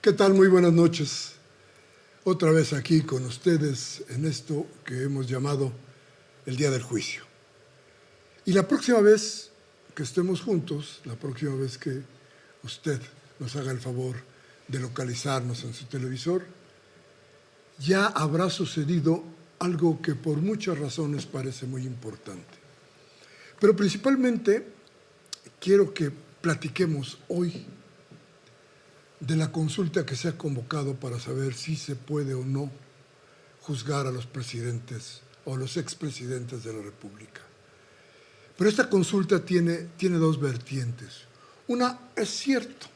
¿Qué tal? Muy buenas noches. Otra vez aquí con ustedes en esto que hemos llamado el Día del Juicio. Y la próxima vez que estemos juntos, la próxima vez que usted nos haga el favor de localizarnos en su televisor, ya habrá sucedido algo que por muchas razones parece muy importante. Pero principalmente quiero que platiquemos hoy de la consulta que se ha convocado para saber si se puede o no juzgar a los presidentes o a los expresidentes de la República. Pero esta consulta tiene dos vertientes. Una, es cierto,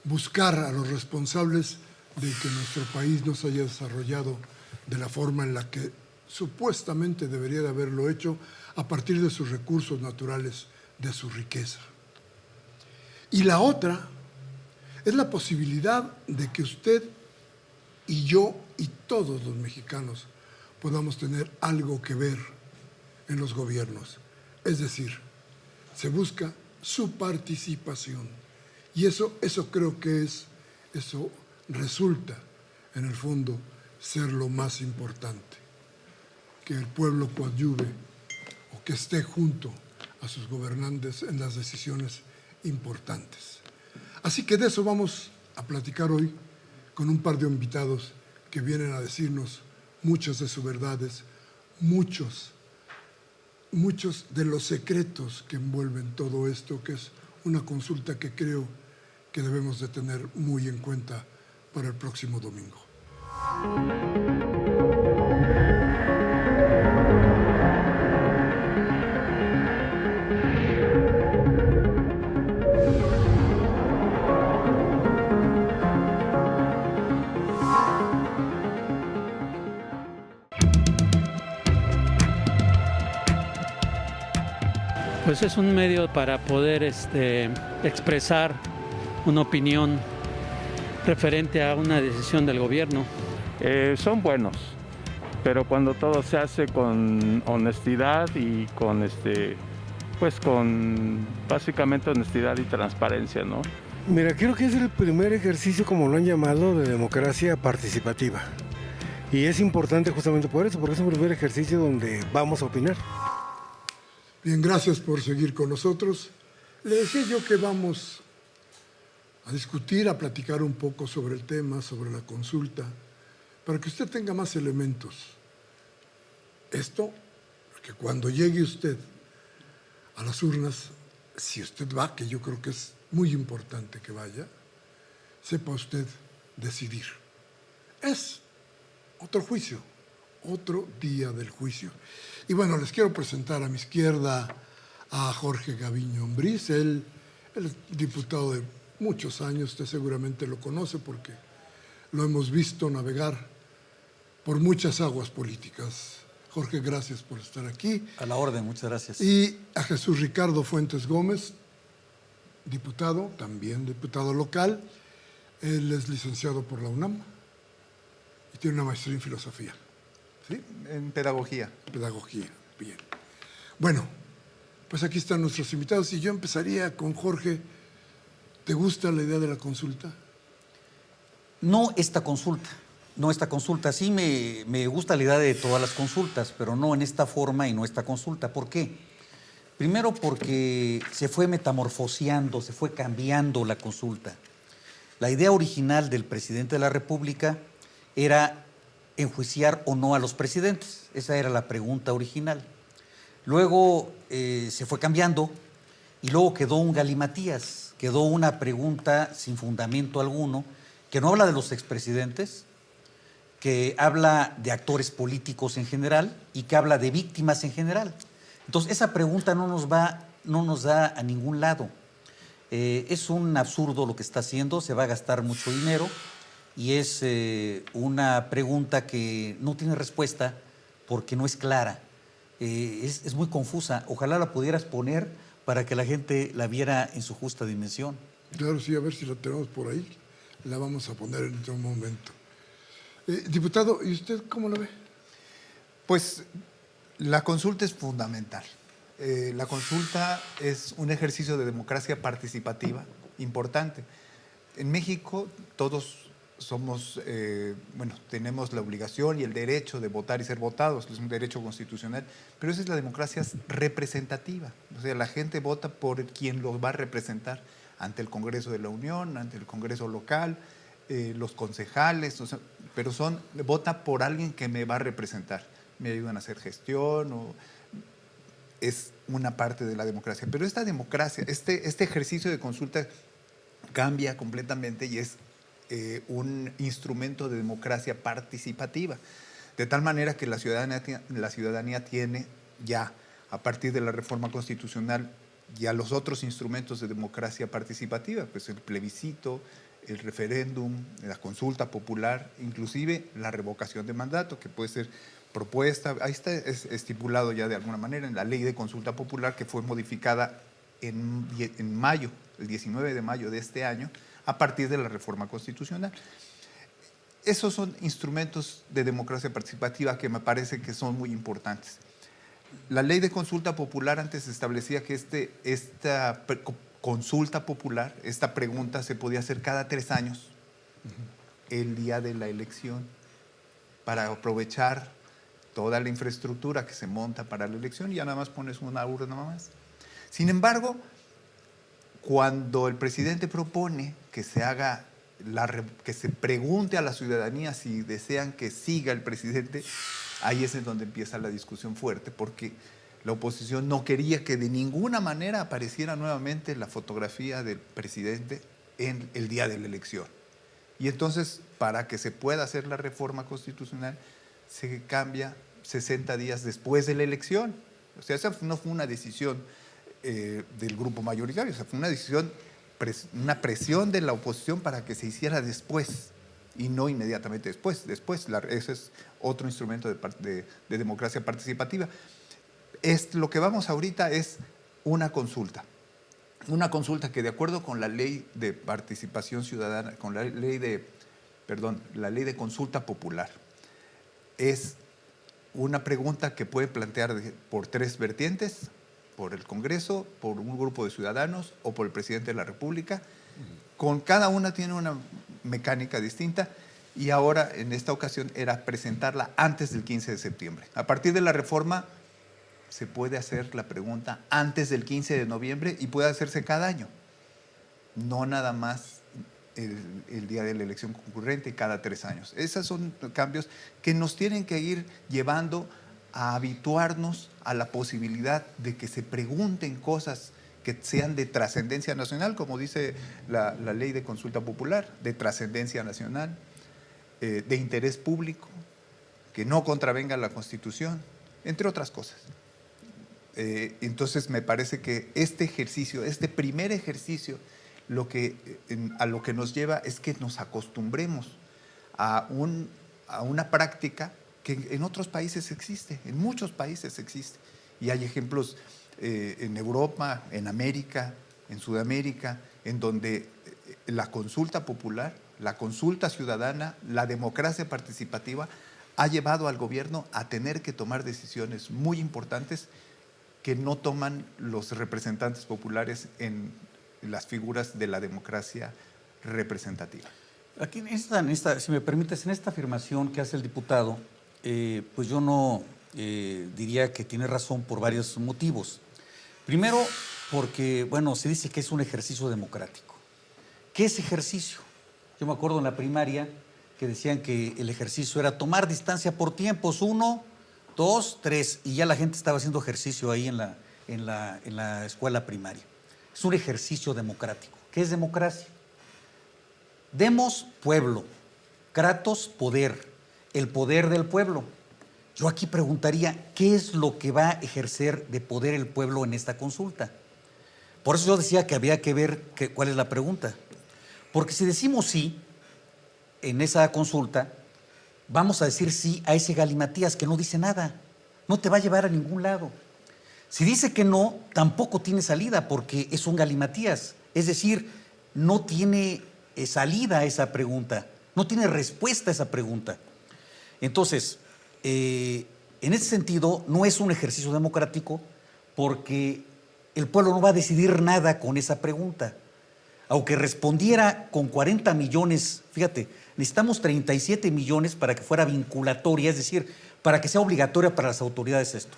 buscar a los responsables de que nuestro país no se haya desarrollado de la forma en la que supuestamente debería de haberlo hecho a partir de sus recursos naturales, de su riqueza. Y la otra es la posibilidad de que usted y yo y todos los mexicanos podamos tener algo que ver en los gobiernos. Es decir, se busca su participación. Y eso creo que eso resulta, en el fondo, ser lo más importante. Que el pueblo coadyuve o que esté junto a sus gobernantes en las decisiones importantes. Así que de eso vamos a platicar hoy con un par de invitados que vienen a decirnos muchas de sus verdades, muchos de los secretos que envuelven todo esto, que es una consulta que creo que debemos de tener muy en cuenta para el próximo domingo. Pues es un medio para poder expresar una opinión referente a una decisión del gobierno. Son buenos, pero cuando todo se hace con honestidad y con básicamente honestidad y transparencia, ¿no? Mira, creo que es el primer ejercicio, como lo han llamado, de democracia participativa. Y es importante justamente por eso, porque es un primer ejercicio donde vamos a opinar. Bien, gracias por seguir con nosotros. Le decía yo que vamos a discutir, a platicar un poco sobre el tema, sobre la consulta, para que usted tenga más elementos. Esto, que cuando llegue usted a las urnas, si usted va, que yo creo que es muy importante que vaya, sepa usted decidir. Es otro juicio, otro día del juicio. Y bueno, les quiero presentar a mi izquierda a Jorge Gaviño Ambriz. Él es diputado de muchos años, usted seguramente lo conoce porque lo hemos visto navegar por muchas aguas políticas. Jorge, gracias por estar aquí. A la orden, muchas gracias. Y a Jesús Ricardo Fuentes Gómez, diputado, también diputado local. Él es licenciado por la UNAM y tiene una maestría en filosofía. ¿Sí? En pedagogía. Pedagogía, bien. Bueno, pues aquí están nuestros invitados y yo empezaría con Jorge. ¿Te gusta la idea de la consulta? No esta consulta. Sí me gusta la idea de todas las consultas, pero no en esta forma y no esta consulta. ¿Por qué? Primero porque se fue metamorfoseando, se fue cambiando la consulta. La idea original del presidente de la República era enjuiciar o no a los presidentes. Esa era la pregunta original. Luego se fue cambiando y luego quedó un galimatías, quedó una pregunta sin fundamento alguno, que no habla de los expresidentes, que habla de actores políticos en general y que habla de víctimas en general. Entonces, esa pregunta no nos da a ningún lado. Es un absurdo lo que está haciendo, se va a gastar mucho dinero y es una pregunta que no tiene respuesta porque no es clara. Es muy confusa. Ojalá la pudieras poner para que la gente la viera en su justa dimensión. Claro, sí, a ver si la tenemos por ahí. La vamos a poner en otro momento. Diputado, ¿y usted cómo la ve? Pues la consulta es fundamental. La consulta es un ejercicio de democracia participativa importante. En México todos tenemos la obligación y el derecho de votar y ser votados, es un derecho constitucional, pero esa es la democracia representativa. O sea, la gente vota por quien los va a representar ante el Congreso de la Unión, ante el Congreso local, los concejales, pero vota por alguien que me va a representar. Me ayudan a hacer gestión, es una parte de la democracia. Pero esta democracia, este ejercicio de consulta cambia completamente y es un instrumento de democracia participativa, de tal manera que la ciudadanía tiene ya, a partir de la reforma constitucional, ya los otros instrumentos de democracia participativa, pues el plebiscito, el referéndum, la consulta popular, inclusive la revocación de mandato, que puede ser propuesta, ahí está estipulado ya de alguna manera en la ley de consulta popular, que fue modificada en mayo, el 19 de mayo de este año, a partir de la reforma constitucional. Esos son instrumentos de democracia participativa que me parece que son muy importantes. La ley de consulta popular antes establecía que esta consulta popular, esta pregunta se podía hacer cada 3 años, el día de la elección, para aprovechar toda la infraestructura que se monta para la elección y ya nada más pones una urna más. Sin embargo, cuando el presidente propone que se pregunte a la ciudadanía si desean que siga el presidente, ahí es en donde empieza la discusión fuerte, porque la oposición no quería que de ninguna manera apareciera nuevamente la fotografía del presidente en el día de la elección. Y entonces, para que se pueda hacer la reforma constitucional, se cambia 60 días después de la elección. O sea, esa no fue una decisión del grupo mayoritario, o sea, fue una decisión, una presión de la oposición para que se hiciera después y no inmediatamente después. Ese es otro instrumento de democracia participativa. Lo que vamos ahorita es una consulta que de acuerdo con la ley de participación ciudadana, con la ley de consulta popular, es una pregunta que puede plantear por 3 vertientes: por el Congreso, por un grupo de ciudadanos o por el presidente de la República. Con cada una tiene una mecánica distinta y ahora en esta ocasión era presentarla antes del 15 de septiembre. A partir de la reforma se puede hacer la pregunta antes del 15 de noviembre y puede hacerse cada año, no nada más el día de la elección concurrente cada 3 años. Esos son cambios que nos tienen que ir llevando a habituarnos a la posibilidad de que se pregunten cosas que sean de trascendencia nacional, como dice la ley de consulta popular, de trascendencia nacional, de interés público, que no contravenga la Constitución, entre otras cosas. Entonces me parece que este primer ejercicio, a lo que nos lleva es que nos acostumbremos a una práctica que en otros países existe, en muchos países existe. Y hay ejemplos en Europa, en América, en Sudamérica, en donde la consulta popular, la consulta ciudadana, la democracia participativa ha llevado al gobierno a tener que tomar decisiones muy importantes que no toman los representantes populares en las figuras de la democracia representativa. Aquí si me permites, en esta afirmación que hace el diputado, pues yo no diría que tiene razón por varios motivos. Primero, porque, bueno, se dice que es un ejercicio democrático. ¿Qué es ejercicio? Yo me acuerdo en la primaria que decían que el ejercicio era tomar distancia por tiempos, 1, 2, 3, y ya la gente estaba haciendo ejercicio ahí en la escuela primaria. Es un ejercicio democrático. ¿Qué es democracia? Demos, pueblo; kratos, poder, el poder del pueblo. Yo aquí preguntaría, ¿qué es lo que va a ejercer de poder el pueblo en esta consulta? Por eso yo decía que había que ver cuál es la pregunta. Porque si decimos sí en esa consulta, vamos a decir sí a ese galimatías que no dice nada, no te va a llevar a ningún lado. Si dice que no, tampoco tiene salida porque es un galimatías, es decir, no tiene salida a esa pregunta, no tiene respuesta a esa pregunta. Entonces, en ese sentido, no es un ejercicio democrático porque el pueblo no va a decidir nada con esa pregunta. aunque respondiera con 40 millones, fíjate, necesitamos 37 millones para que fuera vinculatoria, es decir, para que sea obligatoria para las autoridades esto.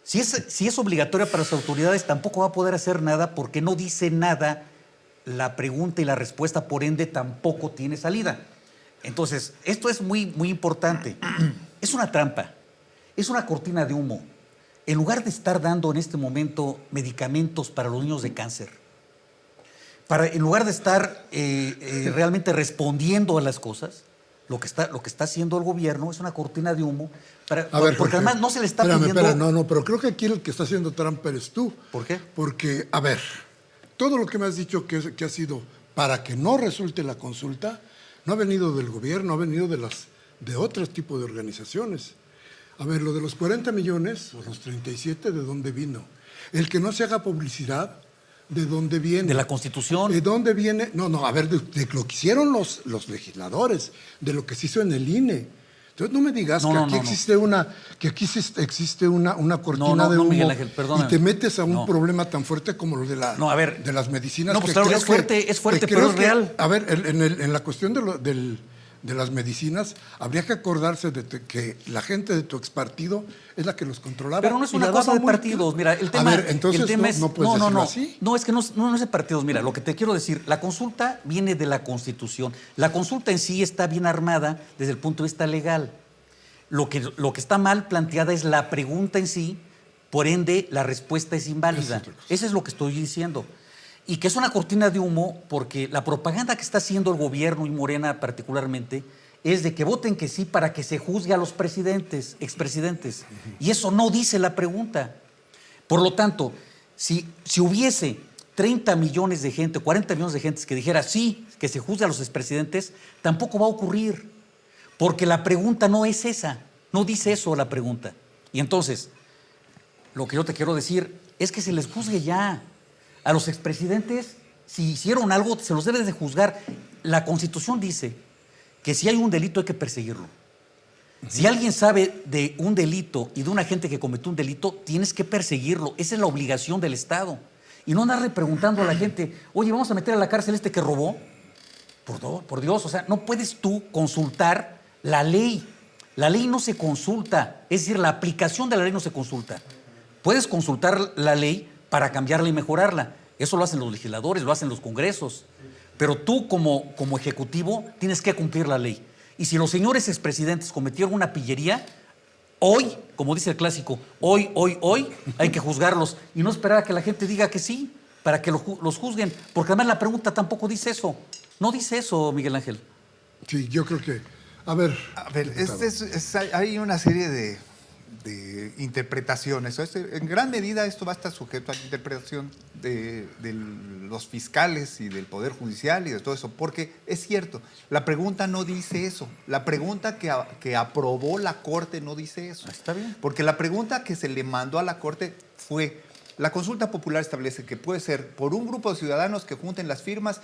Si es obligatoria para las autoridades, tampoco va a poder hacer nada porque no dice nada la pregunta y la respuesta, por ende tampoco tiene salida. Entonces, esto es muy, muy importante. Es una trampa, es una cortina de humo. En lugar de estar dando en este momento medicamentos para los niños de cáncer, en lugar de estar realmente respondiendo a las cosas, lo que está haciendo el gobierno es una cortina de humo, Ver, porque Jorge, además no se le está espérame, pidiendo... no, pero creo que aquí el que está haciendo trampa eres tú. ¿Por qué? Porque, a ver, todo lo que me has dicho que ha sido para que no resulte la consulta, no ha venido del gobierno, ha venido de otros tipos de organizaciones. A ver, lo de los 40 millones, o los 37, ¿de dónde vino? El que no se haga publicidad, ¿de dónde viene? De la Constitución. ¿De dónde viene? No, a ver, de lo que hicieron los legisladores, de lo que se hizo en el INE. Entonces no me digas que aquí existe una cortina de humo, Miguel Ángel, perdóname. y te metes a un problema tan fuerte como lo de de las medicinas. No, pues claro, es fuerte, pero es real. A ver, en la cuestión de las medicinas, habría que acordarse de que la gente de tu expartido es la que los controlaba. Pero no es y una la cosa daba de muy partidos. claro. Mira, el tema, a ver, entonces el tema es, no puedes decirlo así. No, es que no es de partidos. Mira, lo que te quiero decir, la consulta viene de la Constitución. La consulta en sí está bien armada desde el punto de vista legal. Lo que está mal planteada es la pregunta en sí, por ende la respuesta es inválida. Eso es lo que estoy diciendo. Y que es una cortina de humo porque la propaganda que está haciendo el gobierno y Morena particularmente es de que voten que sí para que se juzgue a los expresidentes. Y eso no dice la pregunta. Por lo tanto, si hubiese 30 millones de gente, 40 millones de gente que dijera sí, que se juzgue a los expresidentes, tampoco va a ocurrir. Porque la pregunta no es esa, no dice eso la pregunta. Y entonces, lo que yo te quiero decir es que se les juzgue ya. A los expresidentes, si hicieron algo, se los debe de juzgar. La Constitución dice que si hay un delito hay que perseguirlo. Si alguien sabe de un delito y de una gente que cometió un delito, tienes que perseguirlo. Esa es la obligación del Estado. Y no andarle preguntando a la gente, oye, vamos a meter a la cárcel este que robó. Por Dios, o sea, no puedes tú consultar la ley. La ley no se consulta, es decir, la aplicación de la ley no se consulta. Puedes consultar la ley para cambiarla y mejorarla. Eso lo hacen los legisladores, lo hacen los congresos. Pero tú como ejecutivo tienes que cumplir la ley. Y si los señores expresidentes cometieron una pillería, hoy, como dice el clásico, hoy, hay que juzgarlos. Y no esperar a que la gente diga que sí, para que los juzguen. Porque además la pregunta tampoco dice eso. No dice eso, Miguel Ángel. Sí, yo creo que... A ver, hay una serie de interpretaciones. En gran medida esto va a estar sujeto a la interpretación de los fiscales y del Poder Judicial y de todo eso, porque es cierto, la pregunta no dice eso. La pregunta que aprobó la Corte no dice eso. Está bien. Porque la pregunta que se le mandó a la Corte fue, la consulta popular establece que puede ser por un grupo de ciudadanos que junten las firmas.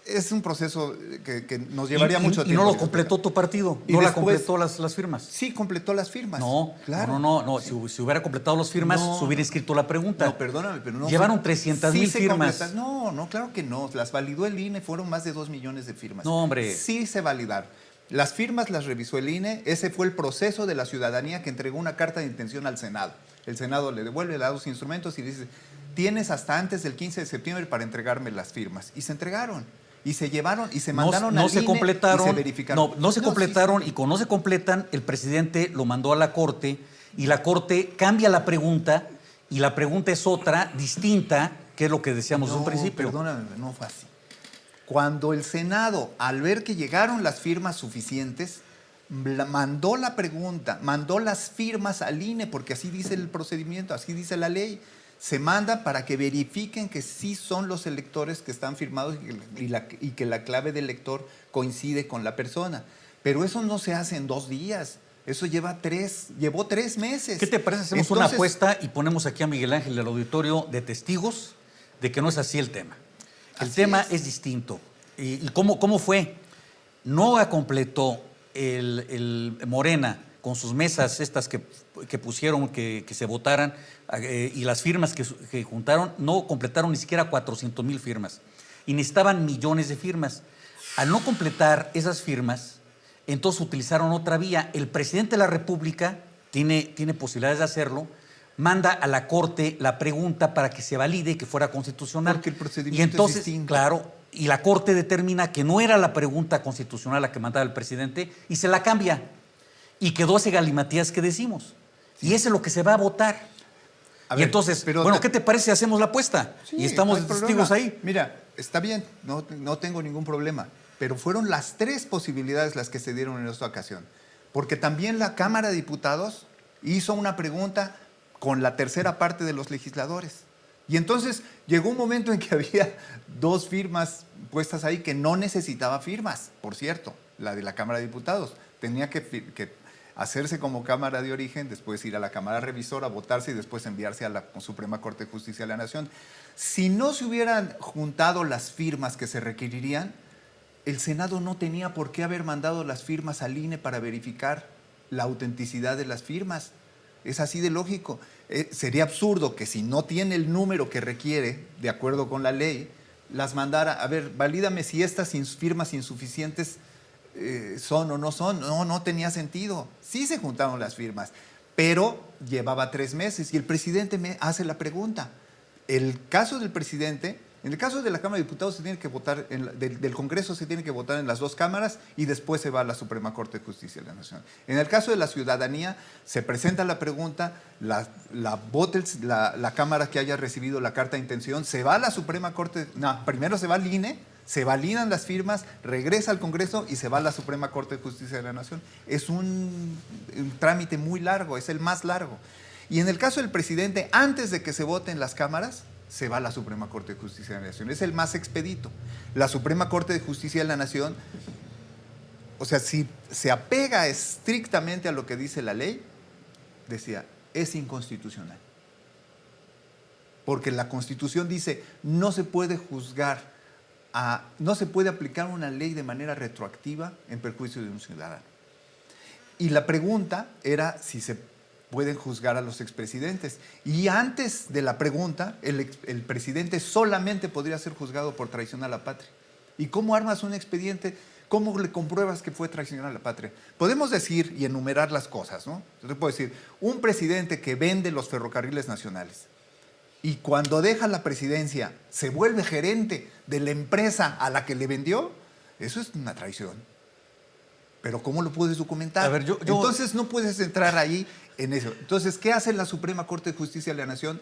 Es un proceso que nos llevaría mucho tiempo. ¿Y no lo completó tu partido? Y ¿No después, completó las firmas? Sí, completó las firmas. No, claro. No. Si hubiera completado las firmas, se hubiera escrito la pregunta. No, perdóname, pero no. Llevaron 300,000 firmas. No, claro que no. Las validó el INE, fueron más de 2 millones de firmas. No, hombre. Sí se validaron. Las firmas las revisó el INE. Ese fue el proceso de la ciudadanía que entregó una carta de intención al Senado. El Senado le devuelve, le da los instrumentos y dice, tienes hasta antes del 15 de septiembre para entregarme las firmas. Y se entregaron. Y se llevaron y se mandaron al INE y se verificaron. No se completaron y cuando no se completan, el presidente lo mandó a la Corte y la Corte cambia la pregunta y la pregunta es otra, distinta, que es lo que decíamos desde un principio. Perdóname, no fue así. Cuando el Senado, al ver que llegaron las firmas suficientes, mandó la pregunta, mandó las firmas al INE, porque así dice el procedimiento, así dice la ley. Se manda para que verifiquen que sí son los electores que están firmados y que la clave del elector coincide con la persona. Pero eso no se hace en 2 días. Eso llevó 3 meses. ¿Qué te parece? Hacemos una apuesta y ponemos aquí a Miguel Ángel del auditorio de testigos de que no es así el tema. El tema es distinto. ¿Y cómo fue? No completó el Morena con sus mesas estas que pusieron que se votaran y las firmas que juntaron, no completaron ni siquiera 400,000 firmas. y necesitaban millones de firmas. Al no completar esas firmas, entonces utilizaron otra vía. El presidente de la República tiene posibilidades de hacerlo, manda a la Corte la pregunta para que se valide y que fuera constitucional. Porque el procedimiento y entonces, es distinto. claro, y la Corte determina que no era la pregunta constitucional la que mandaba el presidente y se la cambia. Y quedó ese galimatías que decimos. Sí. Y ese es lo que se va a votar. Y entonces, bueno, ¿qué te parece si hacemos la apuesta? Sí, y estamos no hay testigos problema. ahí. Mira, está bien, no tengo ningún problema. Pero fueron las 3 posibilidades las que se dieron en esta ocasión. Porque también la Cámara de Diputados hizo una pregunta con la tercera parte de los legisladores. Y entonces llegó un momento en que había 2 firmas puestas ahí que no necesitaba firmas, por cierto, la de la Cámara de Diputados. Tenía que hacerse como Cámara de origen, después ir a la Cámara Revisora, votarse y después enviarse a la Suprema Corte de Justicia de la Nación. Si no se hubieran juntado las firmas que se requerirían, el Senado no tenía por qué haber mandado las firmas al INE para verificar la autenticidad de las firmas. Es así de lógico. Sería absurdo que si no tiene el número que requiere, de acuerdo con la ley, las mandara, a ver, valídame si estas firmas insuficientes son o no son. No tenía sentido. Sí se juntaron las firmas, pero llevaba 3 meses y el presidente me hace la pregunta. El caso del presidente... En el caso de la Cámara de Diputados se tiene que votar, del Congreso se tiene que votar en las 2 cámaras y después se va a la Suprema Corte de Justicia de la Nación. En el caso de la ciudadanía, se presenta la pregunta, la Cámara que haya recibido la carta de intención, se va a la Suprema Corte, primero se va al INE, se validan las firmas, regresa al Congreso y se va a la Suprema Corte de Justicia de la Nación. Es un trámite muy largo, es el más largo. Y en el caso del presidente, antes de que se vote en las cámaras, se va a la Suprema Corte de Justicia de la Nación. Es el más expedito. La Suprema Corte de Justicia de la Nación, o sea, si se apega estrictamente a lo que dice la ley, decía, es inconstitucional. Porque la Constitución dice, no se puede no se puede aplicar una ley de manera retroactiva en perjuicio de un ciudadano. Y la pregunta era si se pueden juzgar a los expresidentes. Y antes de la pregunta, el presidente solamente podría ser juzgado por traición a la patria. ¿Y cómo armas un expediente? ¿Cómo le compruebas que fue traición a la patria? Podemos decir y enumerar las cosas, ¿no? Yo puedo decir, un presidente que vende los ferrocarriles nacionales y cuando deja la presidencia se vuelve gerente de la empresa a la que le vendió, eso es una traición. Pero ¿cómo lo puedes documentar? A ver, Entonces no puedes entrar ahí en eso. Entonces, ¿qué hace la Suprema Corte de Justicia de la Nación?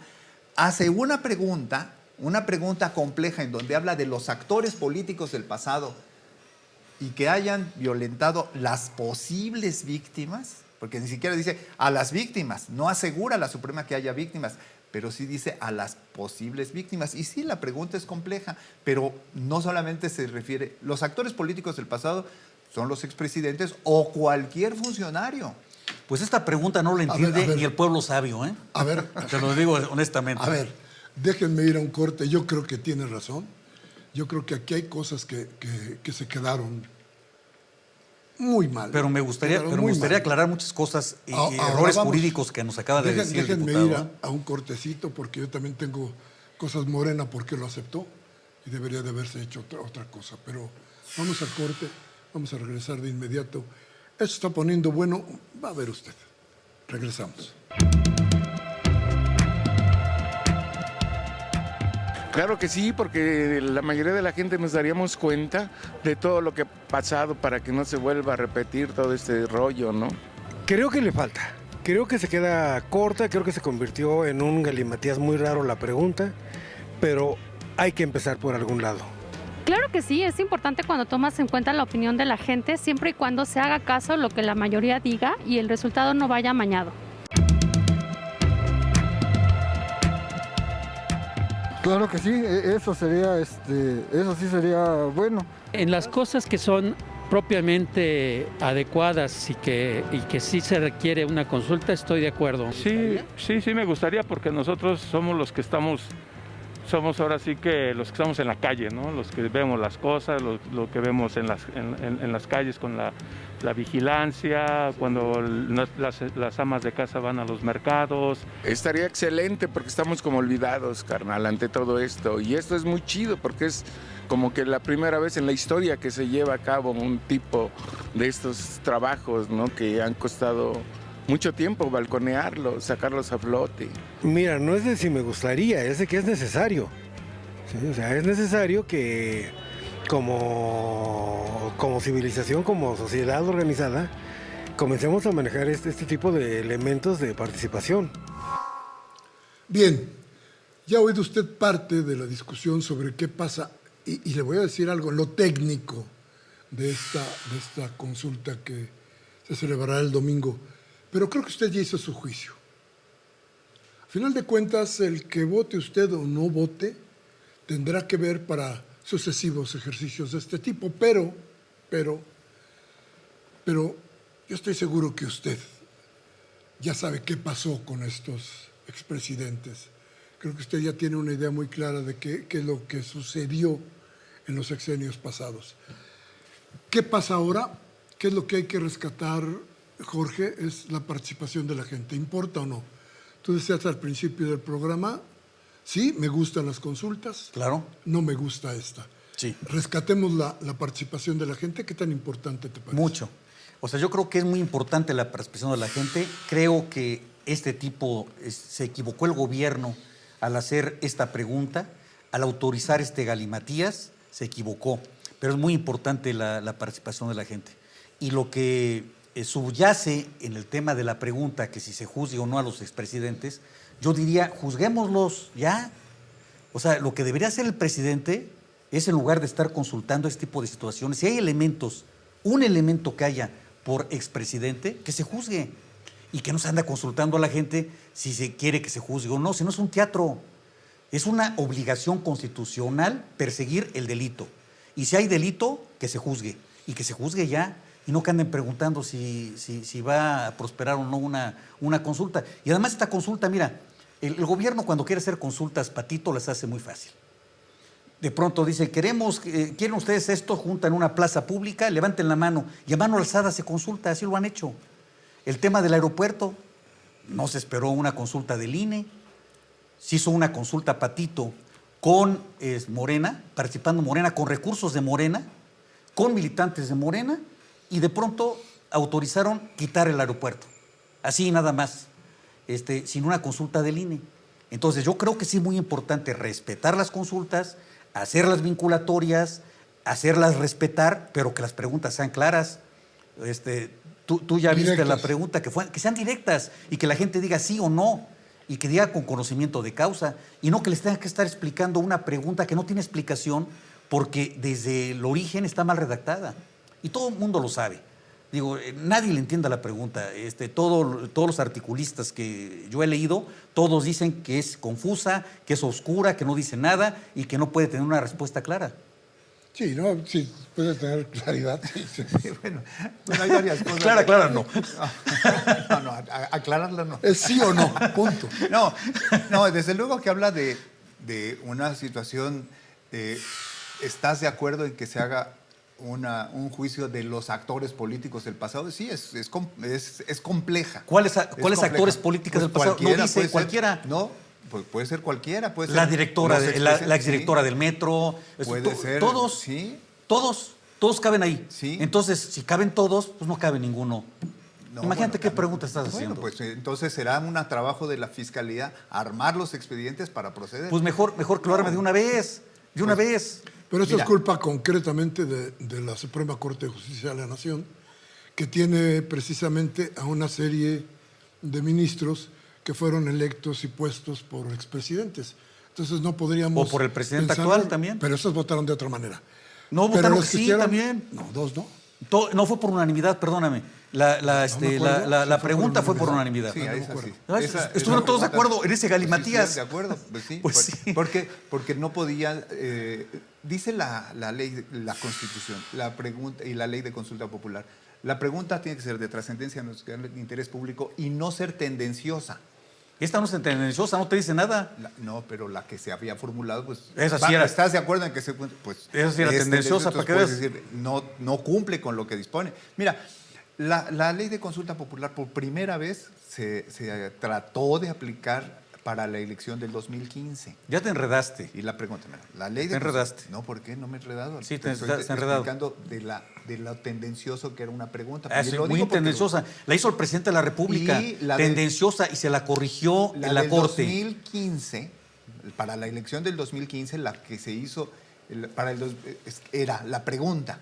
Hace una pregunta compleja en donde habla de los actores políticos del pasado y que hayan violentado las posibles víctimas, porque ni siquiera dice a las víctimas, no asegura la Suprema que haya víctimas, pero sí dice a las posibles víctimas. Y sí, la pregunta es compleja, pero no solamente se refiere, los actores políticos del pasado son los expresidentes o cualquier funcionario. Pues esta pregunta no la entiende ni el pueblo sabio, ¿eh? A ver. Te lo digo honestamente. A ver, déjenme ir a un corte. Yo creo que tiene razón. Yo creo que aquí hay cosas que se quedaron muy mal. Pero me gustaría aclarar muchas cosas y errores jurídicos que nos acaba de decir el diputado. Déjenme ir a un cortecito porque yo también tengo cosas Morena porque lo aceptó y debería de haberse hecho otra cosa. Pero vamos al corte, vamos a regresar de inmediato. Esto está poniendo bueno, va a ver usted. Regresamos. Claro que sí, porque la mayoría de la gente nos daríamos cuenta de todo lo que ha pasado para que no se vuelva a repetir todo este rollo, ¿no? Creo que le falta. Creo que se queda corta, creo que se convirtió en un galimatías muy raro la pregunta, pero hay que empezar por algún lado. Claro que sí, es importante cuando tomas en cuenta la opinión de la gente, siempre y cuando se haga caso a lo que la mayoría diga y el resultado no vaya amañado. Claro que sí, eso sí sería bueno. En las cosas que son propiamente adecuadas y que sí se requiere una consulta, estoy de acuerdo. Sí, me gustaría porque nosotros somos los que somos ahora sí que los que estamos en la calle, ¿no? Los que vemos las cosas, lo que vemos en las calles con la vigilancia, cuando las amas de casa van a los mercados. Estaría excelente porque estamos como olvidados, carnal, ante todo esto. Y esto es muy chido porque es como que la primera vez en la historia que se lleva a cabo un tipo de estos trabajos, ¿no? Que han costado mucho tiempo balconearlos, sacarlos a flote. Mira, no es de si me gustaría, es de que es necesario. ¿Sí? O sea, es necesario que como civilización, como sociedad organizada, comencemos a manejar este tipo de elementos de participación. Bien, ya ha oído usted parte de la discusión sobre qué pasa, y le voy a decir algo, lo técnico de esta consulta que se celebrará el domingo, pero creo que usted ya hizo su juicio. A final de cuentas, el que vote usted o no vote tendrá que ver para sucesivos ejercicios de este tipo, pero yo estoy seguro que usted ya sabe qué pasó con estos expresidentes. Creo que usted ya tiene una idea muy clara de qué es lo que sucedió en los sexenios pasados. ¿Qué pasa ahora? ¿Qué es lo que hay que rescatar, Jorge? Es la participación de la gente. ¿Importa o no? Tú decías al principio del programa, sí, me gustan las consultas. Claro. No me gusta esta. Sí. Rescatemos la participación de la gente. ¿Qué tan importante te parece? Mucho. O sea, yo creo que es muy importante la participación de la gente. Creo que se equivocó el gobierno al hacer esta pregunta, al autorizar este galimatías, se equivocó. Pero es muy importante la participación de la gente. Y lo que subyace en el tema de la pregunta, que si se juzgue o no a los expresidentes, yo diría, juzguémoslos ya. O sea, lo que debería hacer el presidente es, en lugar de estar consultando este tipo de situaciones, si hay elementos, un elemento que haya por expresidente, que se juzgue. Y que no se anda consultando a la gente si se quiere que se juzgue o no, si no es un teatro. Es una obligación constitucional perseguir el delito. Y si hay delito, que se juzgue. Y que se juzgue ya. Y no que anden preguntando si va a prosperar o no una consulta. Y además esta consulta, mira, el gobierno cuando quiere hacer consultas, Patito, las hace muy fácil. De pronto dice, ¿quieren ustedes esto? Juntan en una plaza pública, levanten la mano. Y a mano alzada se consulta, así lo han hecho. El tema del aeropuerto, no se esperó una consulta del INE. Se hizo una consulta, Patito, con Morena, participando Morena, con recursos de Morena, con militantes de Morena, y de pronto autorizaron quitar el aeropuerto. Así nada más, sin una consulta del INE. Entonces yo creo que sí es muy importante respetar las consultas, hacerlas vinculatorias, hacerlas respetar, pero que las preguntas sean claras. Tú ya Directas. viste la pregunta, que sean directas y que la gente diga sí o no, y que diga con conocimiento de causa, y no que les tenga que estar explicando una pregunta que no tiene explicación porque desde el origen está mal redactada. Y todo el mundo lo sabe. Digo, nadie le entiende la pregunta. Todos los articulistas que yo he leído, todos dicen que es confusa, que es oscura, que no dice nada y que no puede tener una respuesta clara. Sí, ¿no? Sí, puede tener claridad. Sí. Bueno, hay varias cosas. Clara, no. No, aclararla no. Es sí o no, punto. No, desde luego que habla de una situación, ¿estás de acuerdo en que se haga un juicio de los actores políticos del pasado? Sí, es compleja. ¿Cuáles actores políticos del pasado? No dice cualquiera. No, pues puede ser cualquiera. Puede ser la directora, la exdirectora del metro. Puede ser. Todos, sí. Todos caben ahí. Sí. Entonces, si caben todos, pues no cabe ninguno. No, Imagínate qué pregunta estás haciendo. Pues entonces será un trabajo de la Fiscalía armar los expedientes para proceder. Pues mejor que lo arme de una vez. Pero eso es culpa concretamente de la Suprema Corte de Justicia de la Nación, que tiene precisamente a una serie de ministros que fueron electos y puestos por expresidentes. Entonces no podríamos... O por el presidente actual también. Pero esos votaron de otra manera. No, votaron que sí también. No, dos no. No fue por unanimidad, perdóname. La pregunta fue por unanidad. Sí, estuvieron todos de acuerdo en ese galimatías. Sí, de acuerdo, pues sí. Pues sí. Porque no podía, dice la ley, la Constitución, la pregunta y la ley de consulta popular. La pregunta tiene que ser de trascendencia nacional, de interés público y no ser tendenciosa. Esta no es tendenciosa, no te dice nada. No, pero la que se había formulado, pues... Esa sí era. ¿Estás de acuerdo en que se... Pues, esa sí era tendenciosa, para que veas. Decir, no cumple con lo que dispone. Mira, la ley de consulta popular por primera vez se trató de aplicar para la elección del 2015. Ya te enredaste. Y la pregunta, mira, la ley de... Te enredaste. No, ¿por qué? No me he enredado. Sí, te te estoy enredado. explicando de lo tendencioso que era una pregunta. Ah, Y sí, lo muy digo porque tendenciosa. La hizo el presidente de la República. Y la tendenciosa y se la corrigió en la del Corte. 2015, para la elección del 2015, la que se hizo era la pregunta.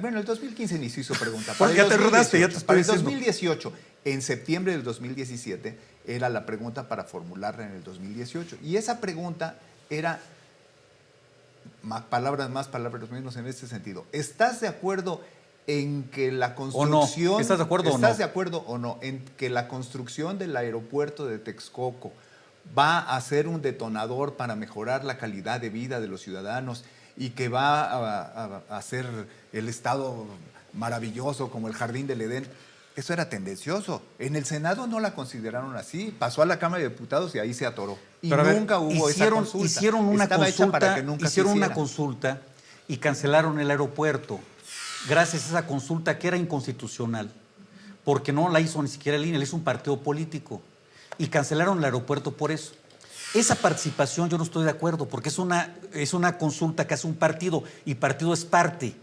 Bueno, el 2015 ni se hizo pregunta. Bueno, ya te enredaste, ya te estoy para el diciendo. 2018, en septiembre del 2017, era la pregunta para formularla en el 2018. Y esa pregunta era, palabras más, palabras menos en este sentido. ¿Estás de acuerdo en que la construcción... ¿O no? ¿Estás de acuerdo o no? ¿Estás de acuerdo o no en que la construcción del aeropuerto de Texcoco va a ser un detonador para mejorar la calidad de vida de los ciudadanos y que va a hacer el estado maravilloso como el Jardín del Edén? Eso era tendencioso. En el Senado no la consideraron así. Pasó a la Cámara de Diputados y ahí se atoró. Y Pero a ver, nunca hubo esa consulta. Hicieron una Estaba hecha consulta, para que nunca se hiciera. consulta y cancelaron el aeropuerto gracias a esa consulta que era inconstitucional, porque no la hizo ni siquiera el INE, la hizo un partido político y cancelaron el aeropuerto por eso. Esa participación yo no estoy de acuerdo, porque es una consulta que hace un partido y partido es parte.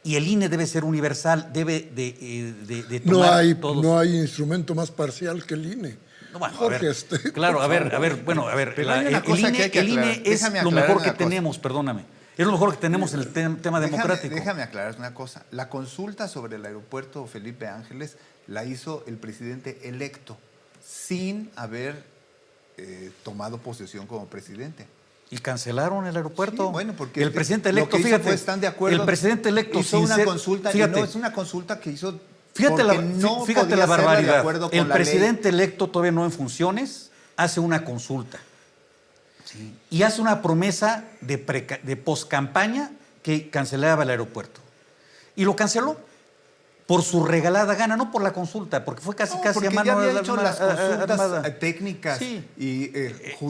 Y el INE debe ser universal, debe de tomar todos. No hay instrumento más parcial que el INE. No, bueno, Jorge, claro, a ver, Pero hay una cosa que hay que el INE aclarar. es Déjame lo aclarar mejor que una cosa. tenemos, perdóname. Es lo mejor que tenemos en el tema democrático. Déjame aclarar una cosa. La consulta sobre el aeropuerto Felipe Ángeles la hizo el presidente electo sin haber tomado posesión como presidente. Y cancelaron el aeropuerto. Sí, bueno, porque el presidente lo electo, que hizo fíjate, fue, están de acuerdo, el presidente electo hizo sin una ser- consulta, fíjate, y no es una consulta que hizo fíjate porque no fíjate podía la hacerla de barbaridad. acuerdo con El la ley. presidente electo todavía no en funciones hace una consulta y hace una promesa de poscampaña que cancelaba el aeropuerto y lo canceló por su regalada gana, no por la consulta, porque fue casi Porque a mano ya había hecho las consultas armada. técnicas Sí. y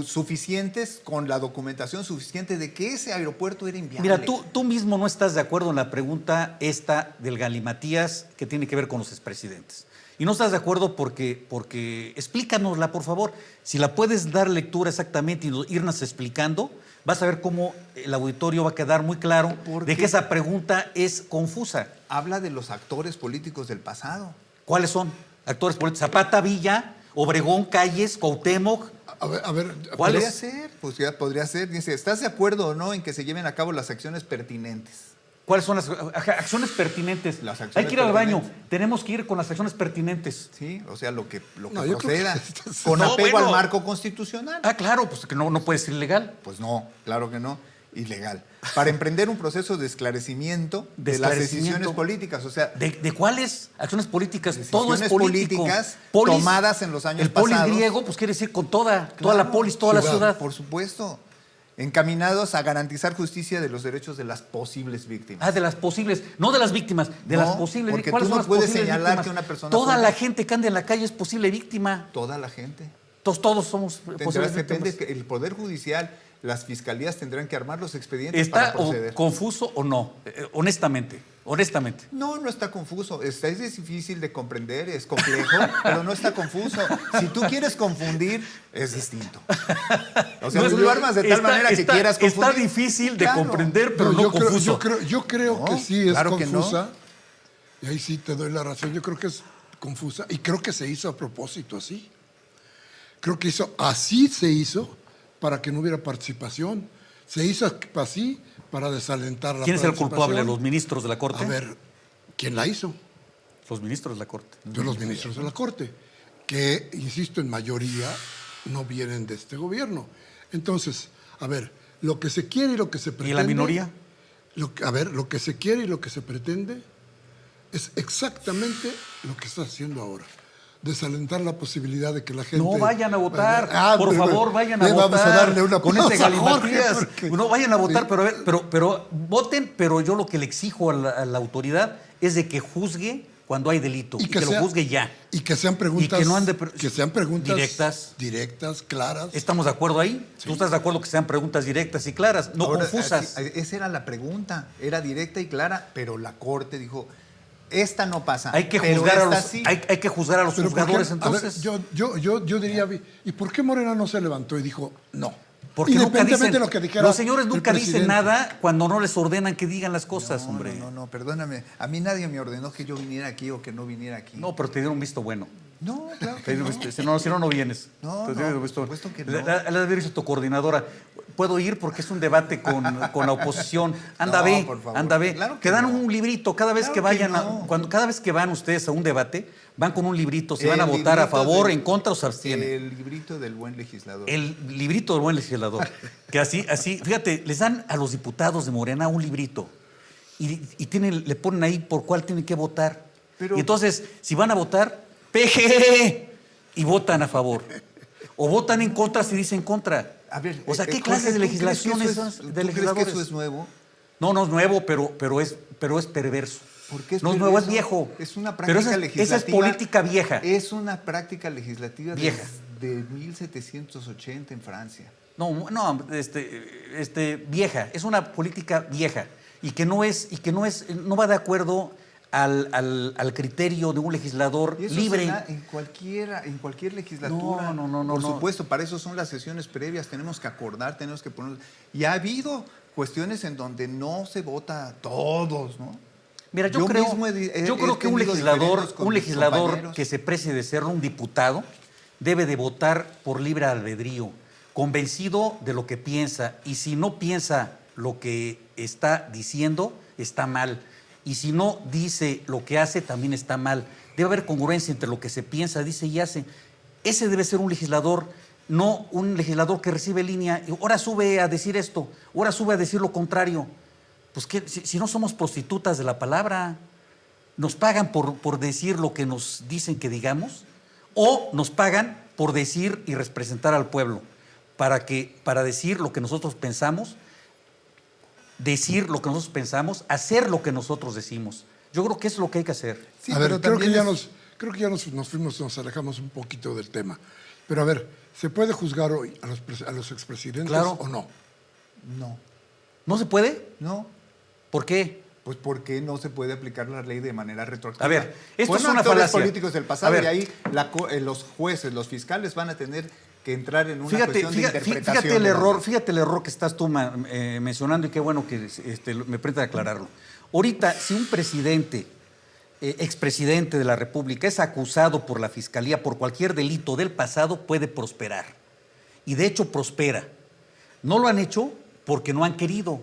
suficientes, con la documentación suficiente de que ese aeropuerto era inviable. Mira, tú mismo no estás de acuerdo en la pregunta esta del galimatías que tiene que ver con los expresidentes. Y no estás de acuerdo porque explícanosla, por favor. Si la puedes dar lectura exactamente y irnos explicando, vas a ver cómo el auditorio va a quedar muy claro de que esa pregunta es confusa. Habla de los actores políticos del pasado. ¿Cuáles son? Actores políticos. Zapata, Villa, Obregón, Calles, Cuauhtémoc. A ver, ¿Cuál Podría es? ser, pues ya podría ser. Dice, ¿estás de acuerdo o no en que se lleven a cabo las acciones pertinentes? ¿Cuáles son las acciones pertinentes? Las acciones Hay que ir al baño. pertinentes. Tenemos que ir con las acciones pertinentes. Sí, o sea, lo que No, yo creo proceda, que con No, apego bueno. al marco constitucional. Ah, claro, pues que no puede ser ilegal. Pues no, claro que no, ilegal. Para emprender un proceso de esclarecimiento de las decisiones políticas, o sea, ¿De cuáles acciones políticas? Todo es decisiones político. políticas tomadas en los años El polis pasados. griego, pues quiere decir con toda la Claro, polis, toda la ciudad. por supuesto, encaminados a garantizar justicia de los derechos de las posibles víctimas. Ah, de las posibles, no de las víctimas, de No, las posibles porque ¿Cuáles tú son no las puedes posibles señalar víctimas? que una persona Toda fue- la gente que anda en la calle es posible víctima. Toda la gente. Todos somos posibles Depende víctimas. que el Poder Judicial, las fiscalías tendrán que armar los expedientes ¿Está para proceder. confuso o no? Honestamente. No, no está confuso. Es difícil de comprender, es complejo, pero no está confuso. Si tú quieres confundir, es distinto. O sea, No, tú lo armas de tal manera que quieras confundir. Está difícil de Claro. comprender, pero no yo confuso. creo No, que sí es claro que no. confusa. Y ahí sí te doy la razón. Yo creo que es confusa y creo que se hizo a propósito así. Creo que así se hizo para que no hubiera participación. Se hizo así para desalentar la ¿Quién es el participación. culpable? ¿Los ministros de la Corte? A ver, ¿quién la hizo? Los ministros de la Corte. De los ministros de la Corte, que, insisto, en mayoría no vienen de este gobierno. Entonces, a ver, lo que se quiere y lo que se pretende... ¿Y la minoría? Lo que se quiere y lo que se pretende es exactamente lo que está haciendo ahora. Desalentar la posibilidad de que la gente... No vayan a votar, por pero favor, vayan a votar. Vamos a darle una con ese pausa a Jorge, galimatías. porque- No vayan a votar, Sí. pero, a ver, pero voten, pero yo lo que le exijo a la autoridad es de que juzgue cuando hay delito y que lo juzgue ya. Y que sean preguntas... Y que no ande sean preguntas... directas. Directas, claras. ¿Estamos de acuerdo ahí? ¿Tú estás de acuerdo que sean preguntas directas y claras, no Ahora, confusas? esa era la pregunta, era directa y clara, pero la Corte dijo, esta no pasa. Hay que pero juzgar a esta los, sí. hay que juzgar a los Pero ¿por qué? juzgadores A ver, entonces. yo diría, ¿y por qué Morena no se levantó y dijo no? Porque nunca Independientemente dicen, de lo que dijera los señores el nunca dicen presidente. nada cuando no les ordenan que digan las cosas, No, hombre. no, perdóname. A mí nadie me ordenó que yo viniera aquí o que no viniera aquí. No, pero te dieron visto bueno. No, claro Te que dieron no. visto- si no vienes. No, Te dieron por visto- supuesto que no. Le ha de haber dicho tu coordinadora, puedo ir porque es un debate con la oposición. Anda, No, ve, por favor. anda, ve. Claro que Te dan no. un librito cada vez Claro que vayan que no. cada vez que van ustedes a un debate, van con un librito, si van a El votar a librito favor, del- en contra o se abstienen. El librito del buen legislador. El librito del buen legislador. Que así, fíjate, les dan a los diputados de Morena un librito y le ponen ahí por cuál tienen que votar. Pero- y entonces, si van a votar, PG y votan a favor. O votan en contra si dicen contra. A ver, o sea, ¿qué Jorge, clases de ¿tú crees que legislaciones eso son es- de ¿tú crees que legisladores? eso es nuevo? No es nuevo, pero es perverso. ¿Por qué es no es nuevo, es perverso? viejo. Es una Pero práctica esa legislativa. es política vieja. Es una práctica legislativa Vieja. de 1780 en Francia. No, vieja, es una política vieja y que no va de acuerdo al criterio de un legislador Y eso libre. se da en cualquier legislatura. No. Por supuesto, para eso son las sesiones previas, tenemos que acordar, tenemos que poner. Y ha habido cuestiones en donde no se vota todos, ¿no? Mira, yo creo que un tenido diferendos con mis legislador compañeros. que se precie de ser un diputado debe de votar por libre albedrío, convencido de lo que piensa, y si no piensa lo que está diciendo, está mal. Y si no dice lo que hace, también está mal. Debe haber congruencia entre lo que se piensa, dice y hace. Ese debe ser un legislador, no un legislador que recibe línea y ahora sube a decir esto, ahora sube a decir lo contrario. Pues que si no somos prostitutas de la palabra, nos pagan por decir lo que nos dicen que digamos, o nos pagan por decir y representar al pueblo, para decir lo que nosotros pensamos, hacer lo que nosotros decimos. Yo creo que eso es lo que hay que hacer. Sí, a ver, pero creo que también ya nos alejamos un poquito del tema. Pero a ver, ¿se puede juzgar hoy a los expresidentes Claro. o no? No, ¿No se puede? no. ¿Por qué? Pues porque no se puede aplicar la ley de manera retroactiva. A ver, esto Fueron es una actores falacia. políticos del pasado A ver. y ahí los jueces, los fiscales van a tener que entrar en una Fíjate cuestión de interpretación. el de la error, ley. fíjate el error que estás tú mencionando y qué bueno que me presta a aclararlo. Ahorita, si un presidente, expresidente de la República, es acusado por la Fiscalía por cualquier delito del pasado, puede prosperar. Y de hecho prospera. No lo han hecho porque no han querido.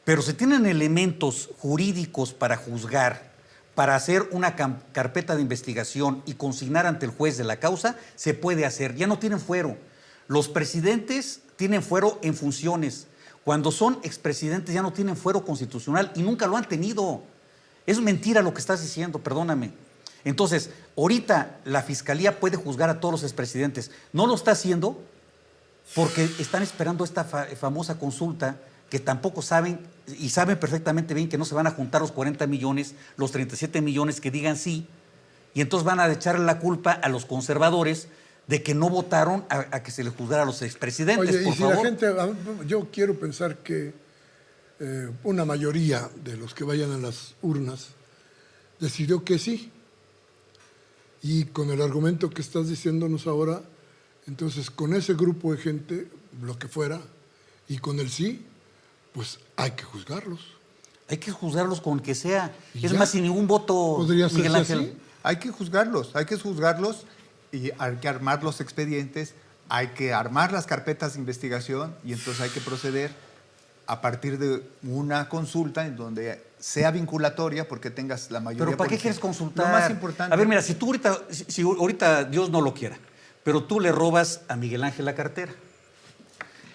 Pero si tienen elementos jurídicos para juzgar, para hacer una carpeta de investigación y consignar ante el juez de la causa, se puede hacer. Ya no tienen fuero. Los presidentes tienen fuero en funciones. Cuando son expresidentes ya no tienen fuero constitucional y nunca lo han tenido. Es mentira lo que estás diciendo, perdóname. Entonces, ahorita la Fiscalía puede juzgar a todos los expresidentes. No lo está haciendo porque están esperando esta famosa consulta que tampoco saben, y saben perfectamente bien que no se van a juntar los 40 millones, los 37 millones que digan sí, y entonces van a echarle la culpa a los conservadores de que no votaron a que se les juzgara a los expresidentes, Oye, por y si favor. la gente, yo quiero pensar que una mayoría de los que vayan a las urnas decidió que sí, y con el argumento que estás diciéndonos ahora, entonces con ese grupo de gente, lo que fuera, y con el sí, pues hay que juzgarlos. Hay que juzgarlos con que sea. ¿Y Es ya? más, sin ningún voto, ¿Podría Miguel serse Ángel. así? Hay que juzgarlos y hay que armar los expedientes, hay que armar las carpetas de investigación y entonces hay que proceder a partir de una consulta en donde sea vinculatoria porque tengas la mayoría. Pero ¿para qué porque quieres consultar? Lo más importante. A ver, mira, si tú ahorita Dios no lo quiera, pero tú le robas a Miguel Ángel la cartera.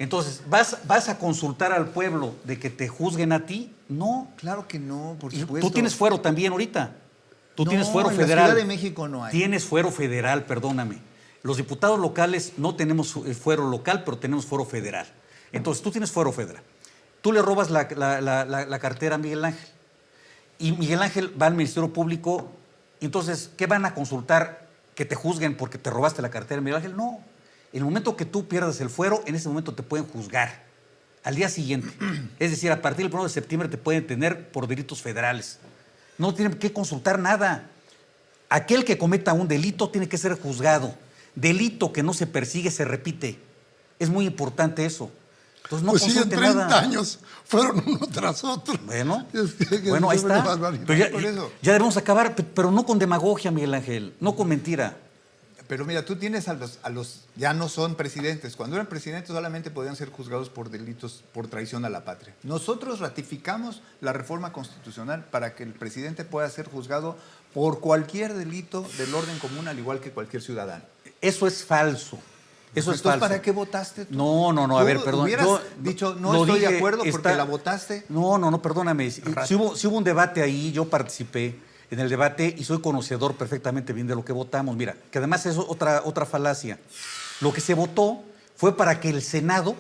Entonces, ¿vas a consultar al pueblo de que te juzguen a ti? No. Claro que no, por Y supuesto. tú tienes fuero también ahorita. Tú No, tienes fuero en la federal. Ciudad de México no hay. Tienes fuero federal, perdóname. Los diputados locales no tenemos fuero local, pero tenemos fuero federal. Entonces, tú tienes fuero federal. Tú le robas la cartera a Miguel Ángel. Y Miguel Ángel va al Ministerio Público. Entonces, ¿qué van a consultar? ¿Que te juzguen porque te robaste la cartera a Miguel Ángel? No. En el momento que tú pierdas el fuero, en ese momento te pueden juzgar. Al día siguiente. Es decir, a partir del 1 de septiembre te pueden tener por delitos federales. No tienen que consultar nada. Aquel que cometa un delito tiene que ser juzgado. Delito que no se persigue se repite. Es muy importante eso. Entonces no Pues sí, en consulte 30 nada. años fueron uno tras otro. Bueno, Que bueno, ahí es una está. barbaridad. Pero Por eso. ya debemos acabar, pero no con demagogia, Miguel Ángel, no con mentira. Pero mira, tú tienes a los ya no son presidentes. Cuando eran presidentes solamente podían ser juzgados por delitos por traición a la patria. Nosotros ratificamos la reforma constitucional para que el presidente pueda ser juzgado por cualquier delito del orden común, al igual que cualquier ciudadano. Eso es falso. Eso es Entonces, falso. ¿para qué votaste tú? No, a Tú ver, perdón. hubieras Yo dicho, no lo estoy dije, de acuerdo porque está- la votaste. No, perdóname. Si hubo un debate ahí, yo participé en el debate y soy conocedor perfectamente bien de lo que votamos. Mira, que además es otra falacia. Lo que se votó fue para que el Senado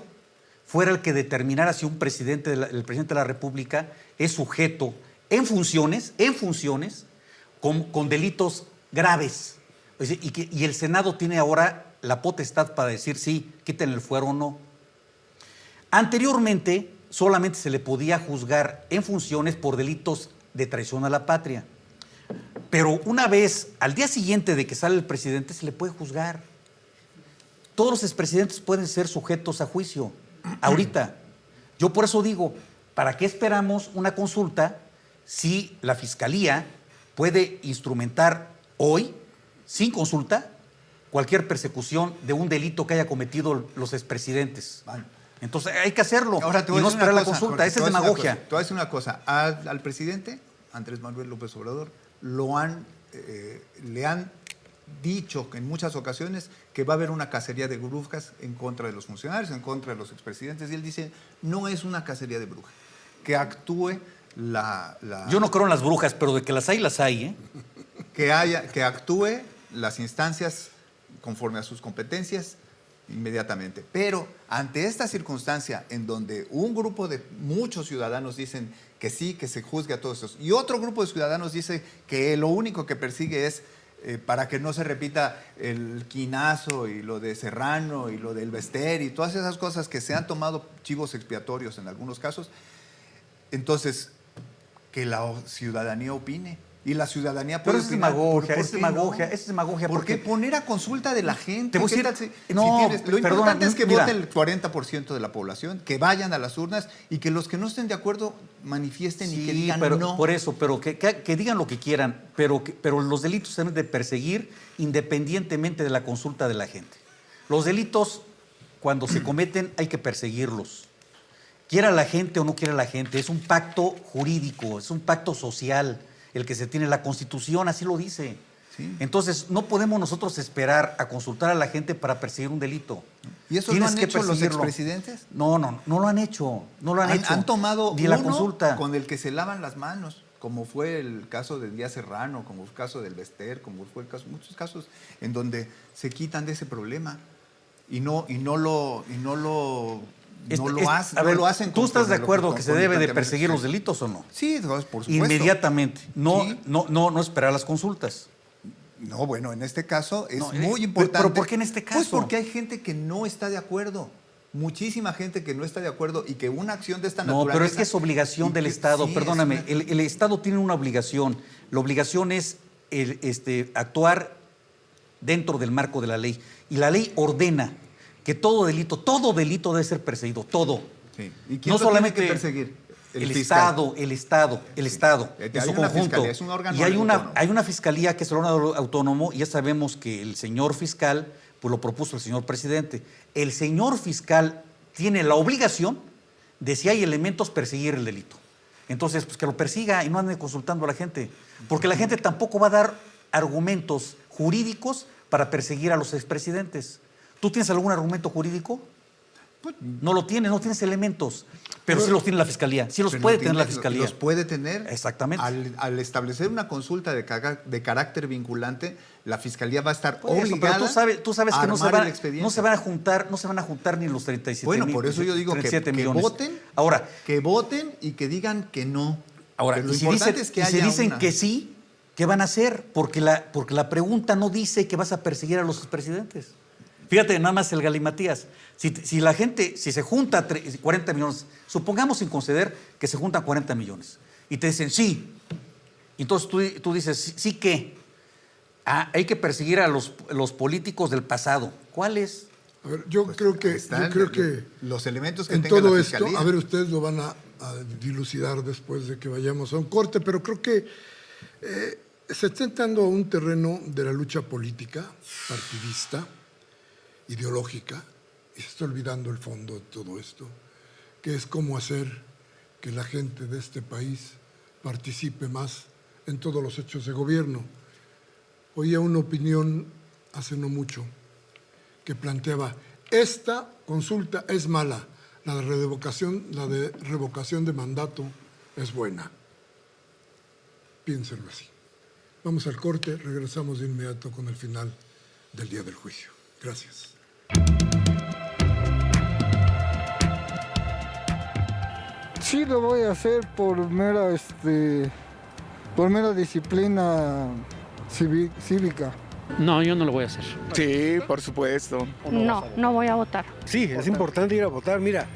fuera el que determinara si un presidente, el presidente de la República es sujeto en funciones con delitos graves. Es decir, y el Senado tiene ahora la potestad para decir sí, quiten el fuero o no. Anteriormente solamente se le podía juzgar en funciones por delitos de traición a la patria. Pero una vez, al día siguiente de que sale el presidente, se le puede juzgar. Todos los expresidentes pueden ser sujetos a juicio, ahorita. Yo por eso digo, ¿para qué esperamos una consulta si la Fiscalía puede instrumentar hoy, sin consulta, cualquier persecución de un delito que haya cometido los expresidentes? Vale. Entonces hay que hacerlo Ahora te y voy a no decir una esperar la cosa, consulta. Jorge, Esa es te voy a decir una demagogia. cosa. Te voy a decir una cosa. Al presidente, Andrés Manuel López Obrador, le han dicho en muchas ocasiones que va a haber una cacería de brujas en contra de los funcionarios, en contra de los expresidentes. Y él dice, no es una cacería de brujas. Que actúe Yo no creo en las brujas, pero de que las hay, ¿eh? que actúe las instancias conforme a sus competencias inmediatamente. Pero ante esta circunstancia en donde un grupo de muchos ciudadanos dicen que sí, que se juzgue a todos esos, y otro grupo de ciudadanos dice que lo único que persigue es para que no se repita el quinazo y lo de Serrano y lo del Bester y todas esas cosas que se han tomado chivos expiatorios en algunos casos, entonces que la ciudadanía opine. Y la ciudadanía puede Pero es opinar. demagogia, ¿Por es qué demagogia, no? es demagogia. ¿Por qué Porque poner a consulta de la gente? Te voy a ¿Qué decir- tal si no, tienes- lo perdona, importante es que mira. vote el 40% de la población, que vayan a las urnas y que los que no estén de acuerdo manifiesten y que sí, digan pero, no. por eso, pero que digan lo que quieran, pero los delitos se deben de perseguir independientemente de la consulta de la gente. Los delitos, cuando se cometen, hay que perseguirlos. Quiera la gente o no quiera la gente, es un pacto jurídico, es un pacto social, el que se tiene. La Constitución así lo dice. Sí. Entonces, no podemos nosotros esperar a consultar a la gente para perseguir un delito. ¿Y eso Tienes lo han que hecho los perseguirlo. expresidentes? No lo han hecho. No lo han hecho. Han tomado ni la uno consulta. con el que se lavan las manos, como fue el caso de Díaz Serrano, como fue el caso del Bester, como fue el caso, muchos casos en donde se quitan de ese problema y no lo hacen. ¿Tú estás de conforme acuerdo lo que se debe de planteamiento perseguir los que- delitos o no? Sí, por supuesto. Inmediatamente. No, Sí. no esperar las consultas. No, bueno, en este caso es No, muy pero importante. ¿por qué en este Pues caso? porque hay gente que no está de acuerdo. Muchísima gente que no está de acuerdo y que una acción de esta No, naturaleza... pero es que es obligación y del que- Estado. sí, es Perdóname, una- el Estado tiene una obligación. La obligación es actuar dentro del marco de la ley. Y la ley ordena que todo delito debe ser perseguido, todo. Sí. ¿Y quién No lo solamente tiene que perseguir? El fiscal. Estado, en Hay su una conjunto. fiscalía, es un órgano y hay autónomo. una fiscalía que es el órgano autónomo, y ya sabemos que el señor fiscal pues lo propuso el señor presidente. El señor fiscal tiene la obligación de, si hay elementos, perseguir el delito. Entonces, pues que lo persiga y no ande consultando a la gente, porque la gente tampoco va a dar argumentos jurídicos para perseguir a los expresidentes. ¿Tú tienes algún argumento jurídico? No lo tienes, no tienes elementos. Pero sí los tiene la Fiscalía, sí los Pero puede lo tener la tiene- Fiscalía. Los puede tener. Exactamente. Al establecer una consulta de carácter vinculante, la Fiscalía va a estar Por eso, obligada pero tú sabes a que no se, armar van, el expediente. no se van a juntar ni los 37 Bueno, mil, por eso yo digo que 37 millones. voten. Ahora, Que voten y que digan que no. Ahora, Pero lo y si importante dicen, es que y si haya dicen una- que sí, ¿qué van a hacer? Porque la pregunta no dice que vas a perseguir a los expresidentes. Fíjate, nada más el galimatías. Si la gente, si se junta 40 millones, supongamos sin conceder que se juntan 40 millones, y te dicen sí, Entonces tú dices, sí que hay que perseguir a los políticos del pasado. ¿Cuáles? A ver, yo creo que los elementos que en tenga todo la esto, Fiscalía. a ver, ustedes lo van a dilucidar después de que vayamos a un corte, pero creo que se está entrando a un terreno de la lucha política, partidista, ideológica, y se está olvidando el fondo de todo esto, que es cómo hacer que la gente de este país participe más en todos los hechos de gobierno. Oía una opinión hace no mucho que planteaba, esta consulta es mala, la de revocación de mandato es buena. Piénsenlo así. Vamos al corte, regresamos de inmediato con el final del día del juicio. Gracias. Sí, lo voy a hacer por mera disciplina cívica. No, yo no lo voy a hacer. Sí, por supuesto. No voy a votar. Sí, es importante ir a votar. Mira,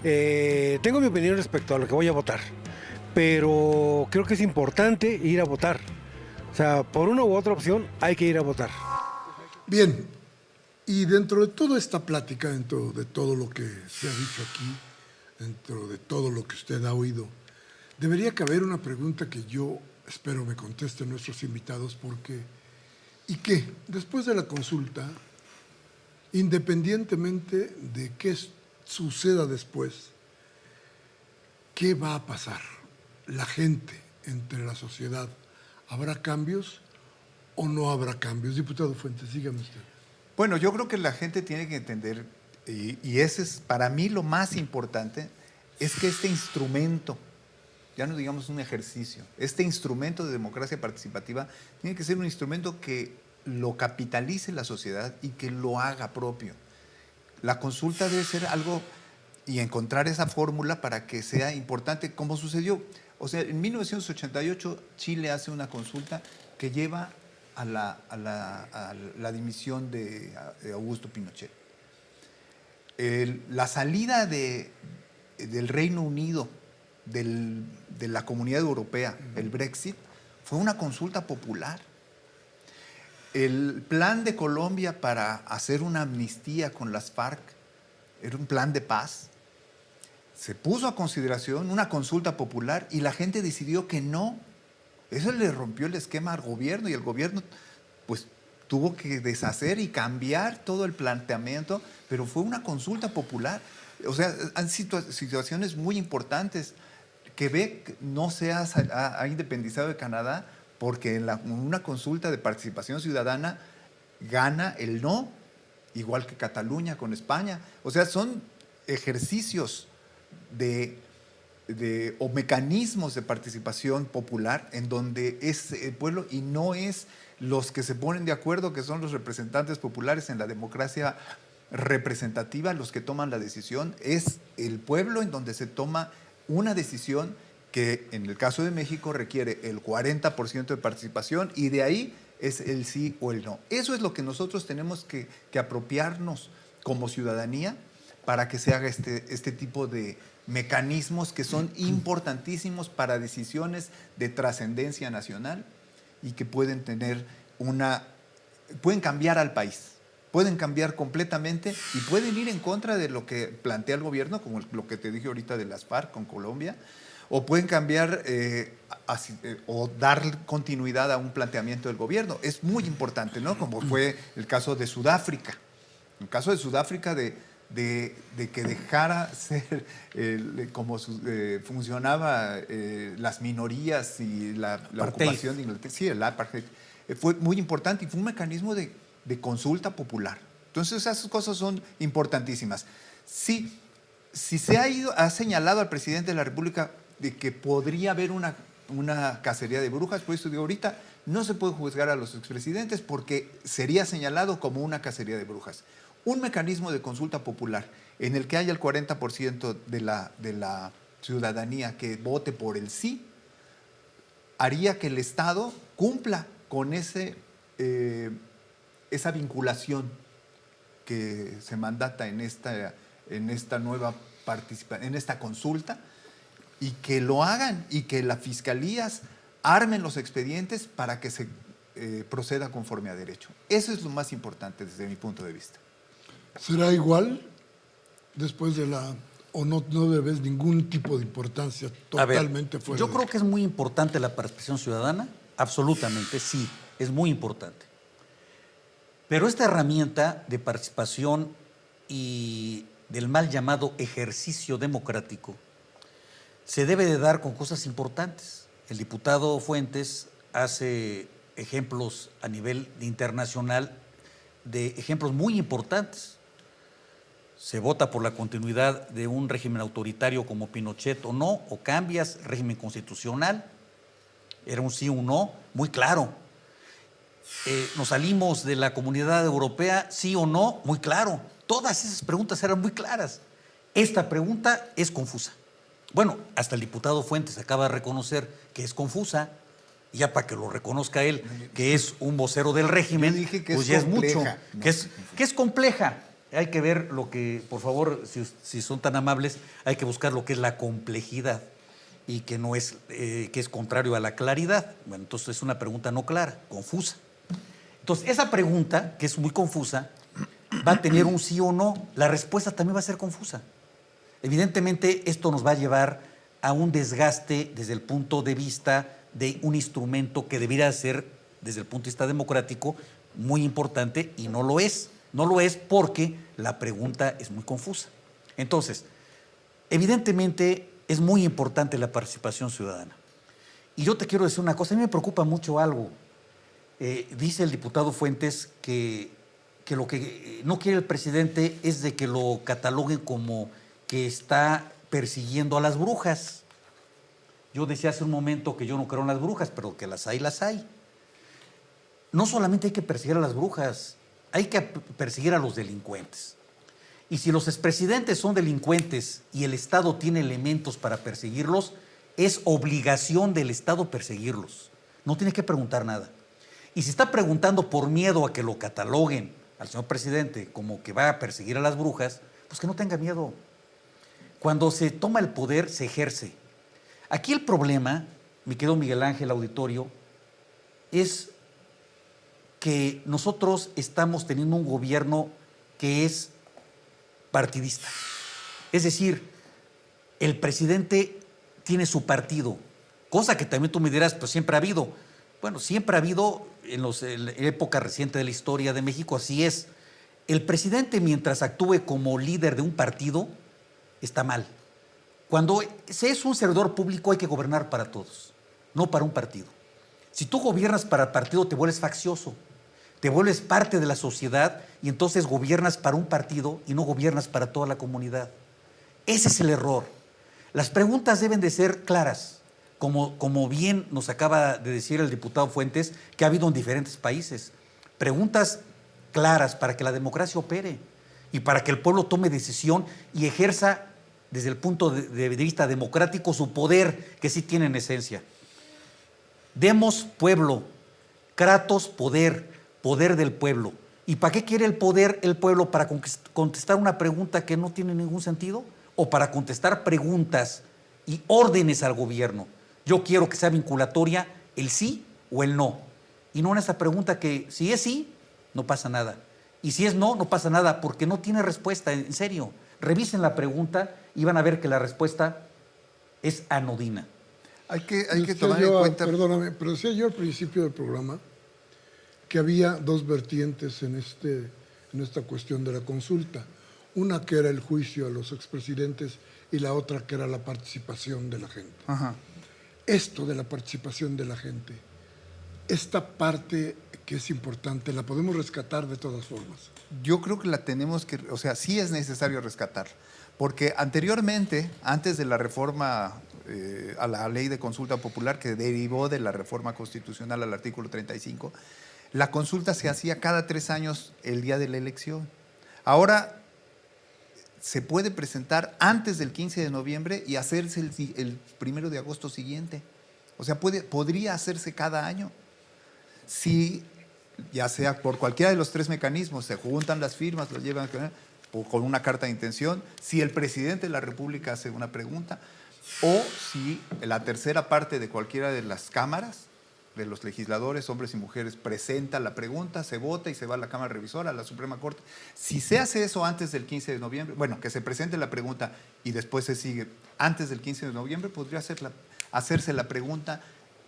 tengo mi opinión respecto a lo que voy a votar, pero creo que es importante ir a votar. O sea, por una u otra opción hay que ir a votar. Bien, y dentro de toda esta plática, dentro de todo lo que se ha dicho aquí, dentro de todo lo que usted ha oído, debería caber una pregunta que yo espero me contesten nuestros invitados, porque ¿y qué? Después de la consulta, independientemente de qué suceda después, ¿qué va a pasar? La gente, entre la sociedad, ¿habrá cambios o no habrá cambios? Diputado Fuentes, dígame usted. Bueno, yo creo que la gente tiene que entender, y ese es para mí lo más importante, es que este instrumento, ya no digamos un ejercicio, este instrumento de democracia participativa tiene que ser un instrumento que lo capitalice la sociedad y que lo haga propio. La consulta debe ser algo y encontrar esa fórmula para que sea importante, como sucedió. O sea, en 1988 Chile hace una consulta que lleva a la dimisión de Augusto Pinochet. La salida del Reino Unido de la Comunidad Europea, el Brexit, fue una consulta popular. El plan de Colombia para hacer una amnistía con las FARC era un plan de paz. Se puso a consideración una consulta popular y la gente decidió que no. Eso le rompió el esquema al gobierno y el gobierno pues tuvo que deshacer y cambiar todo el planteamiento, pero fue una consulta popular. O sea, han situaciones muy importantes. Quebec no se ha independizado de Canadá porque en una consulta de participación ciudadana gana el no, igual que Cataluña con España. O sea, son ejercicios o mecanismos de participación popular en donde es el pueblo y no es los que se ponen de acuerdo, que son los representantes populares en la democracia representativa, los que toman la decisión. Es el pueblo en donde se toma una decisión que en el caso de México requiere el 40% de participación y de ahí es el sí o el no. Eso es lo que nosotros tenemos que apropiarnos como ciudadanía para que se haga este tipo de mecanismos que son importantísimos para decisiones de trascendencia nacional y que pueden pueden cambiar al país, pueden cambiar completamente y pueden ir en contra de lo que plantea el gobierno, como lo que te dije ahorita de las FARC con Colombia, o pueden cambiar o dar continuidad a un planteamiento del gobierno. Es muy importante, ¿no? Como fue el caso de Sudáfrica. El caso de Sudáfrica de que dejara ser como funcionaba las minorías y la ocupación de Inglaterra. Sí, el apartheid. Fue muy importante y fue un mecanismo de consulta popular. Entonces esas cosas son importantísimas. Si se ha señalado al presidente de la República de que podría haber una cacería de brujas, por eso digo ahorita, no se puede juzgar a los expresidentes porque sería señalado como una cacería de brujas. Un mecanismo de consulta popular en el que haya el 40% de la ciudadanía que vote por el sí, haría que el Estado cumpla con esa vinculación que se mandata en esta nueva participación, en esta consulta, y que lo hagan y que las fiscalías armen los expedientes para que se proceda conforme a derecho. Eso es lo más importante desde mi punto de vista. ¿Será igual después de la... o no le ves ningún tipo de importancia totalmente fuera? Yo creo que es muy importante la participación ciudadana, absolutamente, sí, es muy importante. Pero esta herramienta de participación y del mal llamado ejercicio democrático se debe de dar con cosas importantes. El diputado Fuentes hace ejemplos a nivel internacional de ejemplos muy importantes. Se vota por la continuidad de un régimen autoritario como Pinochet o no, o cambias régimen constitucional. Era un sí o un no, muy claro. Nos salimos de la Comunidad Europea, sí o no, muy claro. Todas esas preguntas eran muy claras. Esta pregunta es confusa. Bueno, hasta el diputado Fuentes acaba de reconocer que es confusa, y ya para que lo reconozca él, que es un vocero del régimen, Yo dije que pues es ya compleja, es mucho. no, Que es compleja. Hay que ver lo que, por favor, si son tan amables, hay que buscar lo que es la complejidad y que no es, que es contrario a la claridad. Bueno, entonces es una pregunta no clara, confusa. Entonces, esa pregunta, que es muy confusa, va a tener un sí o no. La respuesta también va a ser confusa. Evidentemente, esto nos va a llevar a un desgaste desde el punto de vista de un instrumento que debería ser, desde el punto de vista democrático, muy importante, y no lo es. No lo es porque la pregunta es muy confusa. Entonces, evidentemente, es muy importante la participación ciudadana. Y yo te quiero decir una cosa, a mí me preocupa mucho algo. Dice el diputado Fuentes que lo que no quiere el presidente es de que lo cataloguen como que está persiguiendo a las brujas. Yo decía hace un momento que yo no creo en las brujas, pero que las hay, las hay. No solamente hay que perseguir a las brujas, hay que perseguir a los delincuentes. Y si los expresidentes son delincuentes y el Estado tiene elementos para perseguirlos, es obligación del Estado perseguirlos. No tiene que preguntar nada. Y si está preguntando por miedo a que lo cataloguen al señor presidente como que va a perseguir a las brujas, pues que no tenga miedo. Cuando se toma el poder, se ejerce. Aquí el problema, mi querido Miguel Ángel Auditorio, es que nosotros estamos teniendo un gobierno que es partidista. Es decir, el presidente tiene su partido, cosa que también tú me dirás, pues siempre ha habido. Bueno, siempre ha habido en la época reciente de la historia de México, así es. El presidente, mientras actúe como líder de un partido, está mal. Cuando se es un servidor público, hay que gobernar para todos, no para un partido. Si tú gobiernas para el partido, te vuelves faccioso, te vuelves parte de la sociedad y entonces gobiernas para un partido y no gobiernas para toda la comunidad. Ese es el error. Las preguntas deben de ser claras, como bien nos acaba de decir el diputado Fuentes, que ha habido en diferentes países. Preguntas claras para que la democracia opere y para que el pueblo tome decisión y ejerza desde el punto de vista democrático su poder, que sí tiene en esencia. Demos pueblo, kratos poder, poder del pueblo. ¿Y para qué quiere el poder el pueblo? ¿Para contestar una pregunta que no tiene ningún sentido? ¿O para contestar preguntas y órdenes al gobierno? Yo quiero que sea vinculatoria el sí o el no. Y no en esa pregunta que si es sí, no pasa nada. Y si es no, no pasa nada, porque no tiene respuesta, en serio. Revisen la pregunta y van a ver que la respuesta es anodina. Hay que tomar en cuenta... Perdóname, pero decía yo al principio del programa que había dos vertientes en esta cuestión de la consulta. Una que era el juicio a los expresidentes y la otra que era la participación de la gente. Ajá. Esto de la participación de la gente, esta parte que es importante, ¿la podemos rescatar de todas formas? Yo creo que la tenemos que, o sea, sí es necesario rescatar, porque anteriormente, antes de la reforma a la ley de consulta popular que derivó de la reforma constitucional al artículo 35, la consulta se hacía cada 3 años el día de la elección. Ahora se puede presentar antes del 15 de noviembre y hacerse el 1 de agosto siguiente. O sea, podría hacerse cada año. Si, ya sea por cualquiera de los 3 mecanismos, se juntan las firmas, lo llevan con una carta de intención, si el presidente de la República hace una pregunta, o si la tercera parte de cualquiera de las cámaras, de los legisladores, hombres y mujeres, presenta la pregunta, se vota y se va a la Cámara Revisora, a la Suprema Corte. Si se hace eso antes del 15 de noviembre, bueno, que se presente la pregunta y después se sigue antes del 15 de noviembre, podría hacerse la pregunta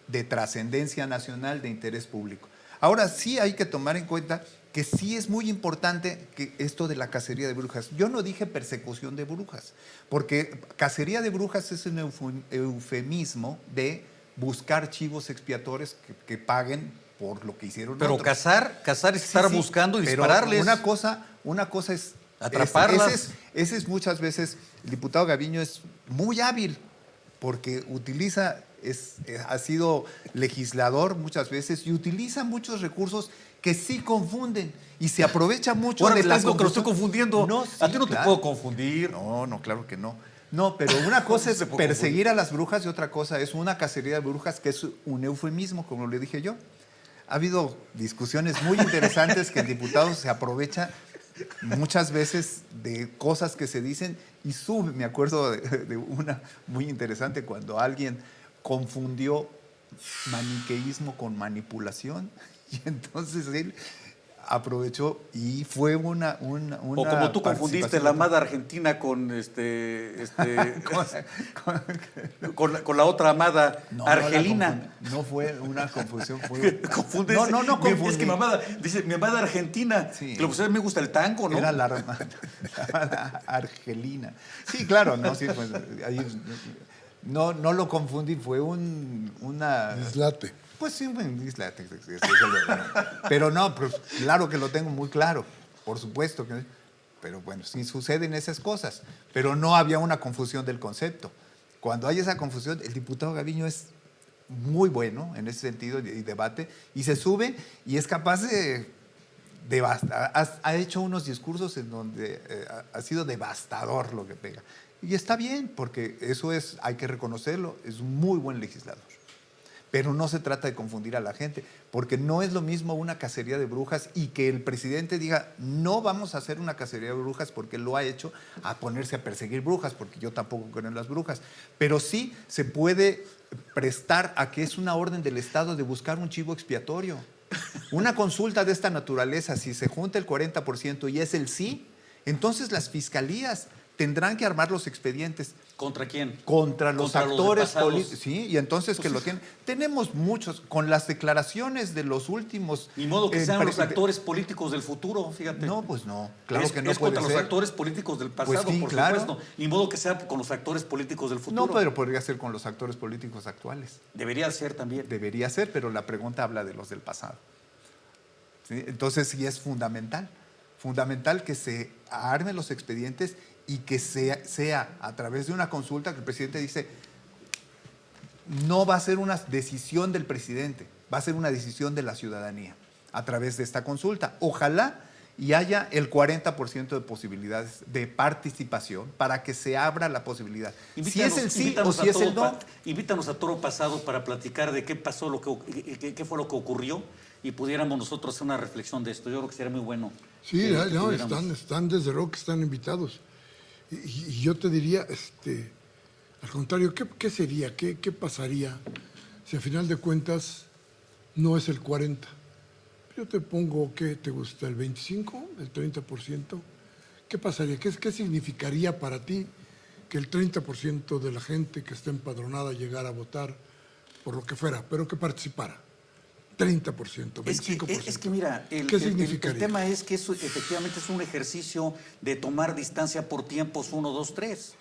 de trascendencia nacional, de interés público. Ahora sí hay que tomar en cuenta que sí es muy importante que esto de la cacería de brujas. Yo no dije persecución de brujas, porque cacería de brujas es un eufemismo de buscar chivos expiatorios que paguen por lo que hicieron Pero otros. cazar es estar buscando y pero dispararles. Una cosa es atraparlas. Ese es muchas veces, el diputado Gaviño es muy hábil porque ha sido legislador muchas veces y utiliza muchos recursos que sí confunden y se aprovecha mucho Ahora de me la estás diciendo que lo estoy confundiendo. No, sí, a ti no te claro. puedo confundir. No, claro que no. No, pero una cosa es perseguir a las brujas y otra cosa es una cacería de brujas que es un eufemismo, como le dije yo. Ha habido discusiones muy interesantes que el diputado se aprovecha muchas veces de cosas que se dicen y sube. Me acuerdo de una muy interesante cuando alguien confundió maniqueísmo con manipulación y entonces él aprovechó y fue una O como tú confundiste la amada Argentina con con la otra amada Argelina. No fue una confusión, fue... Confundes. No confundí. Es que mi amada Argentina. Sí. Que a mí me gusta el tango, ¿no? Era la amada Argelina. Sí, claro, no, sí, pues, ahí, no lo confundí, fue una... Dislate. Pues sí, un dislate. Pero no, pues, claro que lo tengo muy claro, por supuesto. Pero bueno, sí suceden esas cosas. Pero no había una confusión del concepto. Cuando hay esa confusión, el diputado Gaviño es muy bueno en ese sentido y debate, y se sube y es capaz de devastar. Ha hecho unos discursos en donde ha sido devastador lo que pega. Y está bien, porque eso hay que reconocerlo, es un muy buen legislador. Pero no se trata de confundir a la gente, porque no es lo mismo una cacería de brujas y que el presidente diga, no vamos a hacer una cacería de brujas porque él lo ha hecho, a ponerse a perseguir brujas, porque yo tampoco creo en las brujas. Pero sí se puede prestar a que es una orden del Estado de buscar un chivo expiatorio. Una consulta de esta naturaleza, si se junta el 40% y es el sí, entonces las fiscalías tendrán que armar los expedientes. ¿Contra quién? Contra los actores políticos. Sí, y entonces pues que lo tienen. Tenemos muchos, con las declaraciones de los últimos... Ni modo que sean los actores políticos del futuro, fíjate. No, pues no. Claro que no es puede contra ser. los actores políticos del pasado, Pues sí, por claro. supuesto. Ni modo que sea con los actores políticos del futuro. No, pero podría ser con los actores políticos actuales. Debería ser también. Debería ser, pero la pregunta habla de los del pasado. ¿Sí? Entonces sí es fundamental. Fundamental que se armen los expedientes y que sea a través de una consulta que el presidente dice, no va a ser una decisión del presidente, va a ser una decisión de la ciudadanía a través de esta consulta. Ojalá y haya el 40% de posibilidades de participación para que se abra la posibilidad. Si es el sí o si es el no. Invítanos a Toro Pasado para platicar de qué pasó, qué fue lo que ocurrió y pudiéramos nosotros hacer una reflexión de esto. Yo creo que sería muy bueno. Sí, no, están desde luego que están invitados. Y yo te diría, al contrario, ¿qué sería? ¿Qué pasaría si a final de cuentas no es el 40%? Yo te pongo, ¿qué te gusta? ¿El 25%? ¿El 30%? ¿Qué pasaría? ¿Qué significaría para ti que el 30% de la gente que está empadronada llegara a votar por lo que fuera, pero que participara? 30%, 25%. Es que mira, el tema es que eso efectivamente es un ejercicio de tomar distancia por tiempos 1, 2, 3.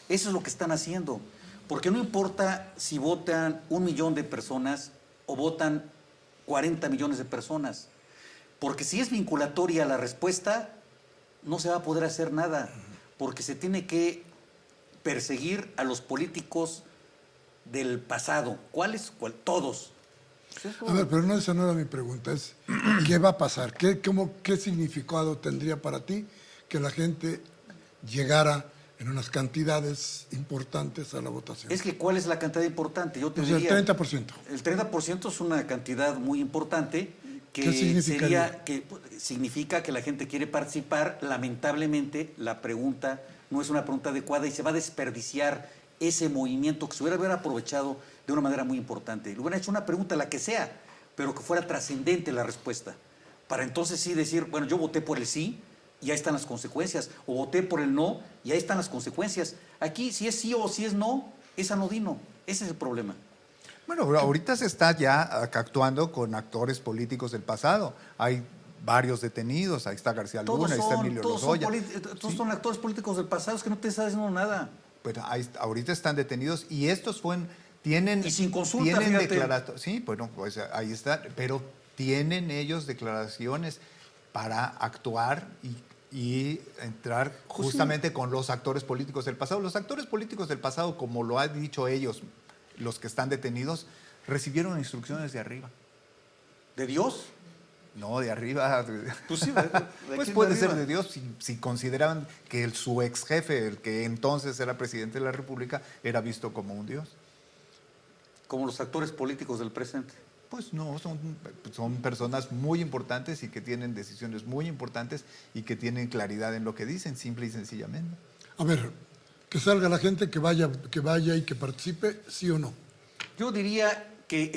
Eso es lo que están haciendo. Porque no importa si votan 1 millón de personas o votan 40 millones de personas. Porque si es vinculatoria la respuesta, no se va a poder hacer nada. Porque se tiene que perseguir a los políticos del pasado. ¿Cuáles? Todos. A ver, pero esa no era mi pregunta, es ¿qué va a pasar? ¿Qué significado tendría para ti que la gente llegara en unas cantidades importantes a la votación? Es que ¿cuál es la cantidad importante? Yo te diría, el 30%. El 30% es una cantidad muy importante que significa que la gente quiere participar. Lamentablemente, la pregunta no es una pregunta adecuada y se va a desperdiciar ese movimiento, que se hubiera aprovechado de una manera muy importante. Le hubieran hecho una pregunta, la que sea, pero que fuera trascendente la respuesta. Para entonces sí decir, bueno, yo voté por el sí y ahí están las consecuencias, o voté por el no y ahí están las consecuencias. Aquí, si es sí o si es no, es anodino. Ese es el problema. Bueno, ahorita se está ya actuando con actores políticos del pasado. Hay varios detenidos, ahí está García Luna, ahí está Emilio Lozoya. Todos son actores políticos del pasado, es que no te está diciendo nada. Pero ahorita están detenidos y estos tienen... Y sin consulta, tienen fíjate. Sí, bueno, pues ahí está, pero tienen ellos declaraciones para actuar y entrar justamente con los actores políticos del pasado. Los actores políticos del pasado, como lo han dicho ellos, los que están detenidos, recibieron instrucciones de arriba. ¿De Dios? No, de arriba. Pues sí, pues puede ser de Dios si consideraban que su ex jefe, el que entonces era presidente de la República, era visto como un Dios. Como los actores políticos del presente. Pues no, son personas muy importantes y que tienen decisiones muy importantes y que tienen claridad en lo que dicen, simple y sencillamente. A ver, que salga la gente, que vaya y que participe, sí o no. Yo diría que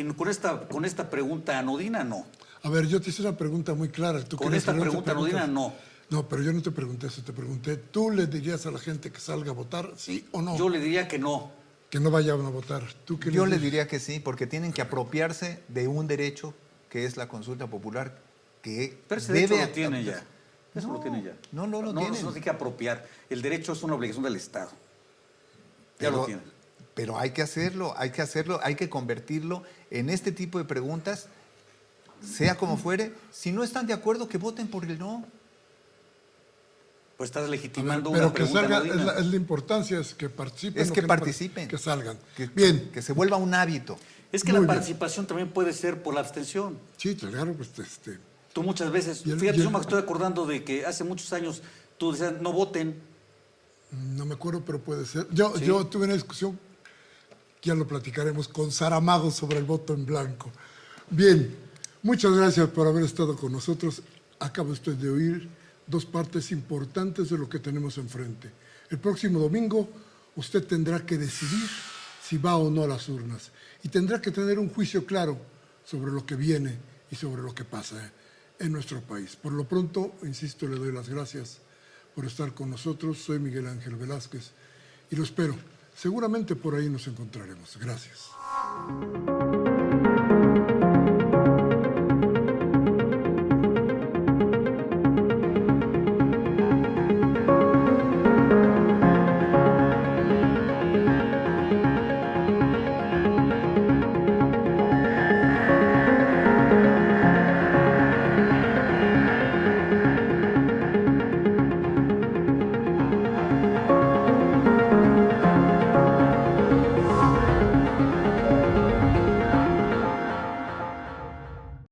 con esta pregunta anodina, no. A ver, yo te hice una pregunta muy clara. Con esta pregunta anodina, no. No, pero yo no te pregunté eso, te pregunté, ¿tú le dirías a la gente que salga a votar, sí o no? Yo le diría que no. Que no vayan a votar. ¿Tú qué Yo le dices? diría que sí, porque tienen que apropiarse de un derecho que es la consulta popular, que Pero ese debe... derecho lo tiene ya. Eso lo tiene ya. No lo tienen. No se tiene que apropiar. El derecho es una obligación del Estado. Ya lo tiene. Pero hay que hacerlo, hay que convertirlo en este tipo de preguntas, sea como fuere. Si no están de acuerdo, que voten por el no. Pues estás legitimando Pero una que pregunta salga, anodina. es la importancia, es que participen. Es o que no participen. Que salgan. Bien. Que se vuelva un hábito. Es que Muy la bien. participación también puede ser por la abstención. Sí, claro, pues Tú muchas veces, Y el- fíjate, y el- yo me estoy acordando de que hace muchos años tú decías, no voten. no me acuerdo, pero puede ser. Yo Sí. tuve una discusión, ya lo platicaremos, con Saramago sobre el voto en blanco. Bien, muchas gracias por haber estado con nosotros. Acaba usted de oír dos partes importantes de lo que tenemos enfrente. El próximo domingo usted tendrá que decidir si va o no a las urnas y tendrá que tener un juicio claro sobre lo que viene y sobre lo que pasa en nuestro país. Por lo pronto, insisto, le doy las gracias por estar con nosotros. Soy Miguel Ángel Velázquez y lo espero. Seguramente por ahí nos encontraremos. Gracias.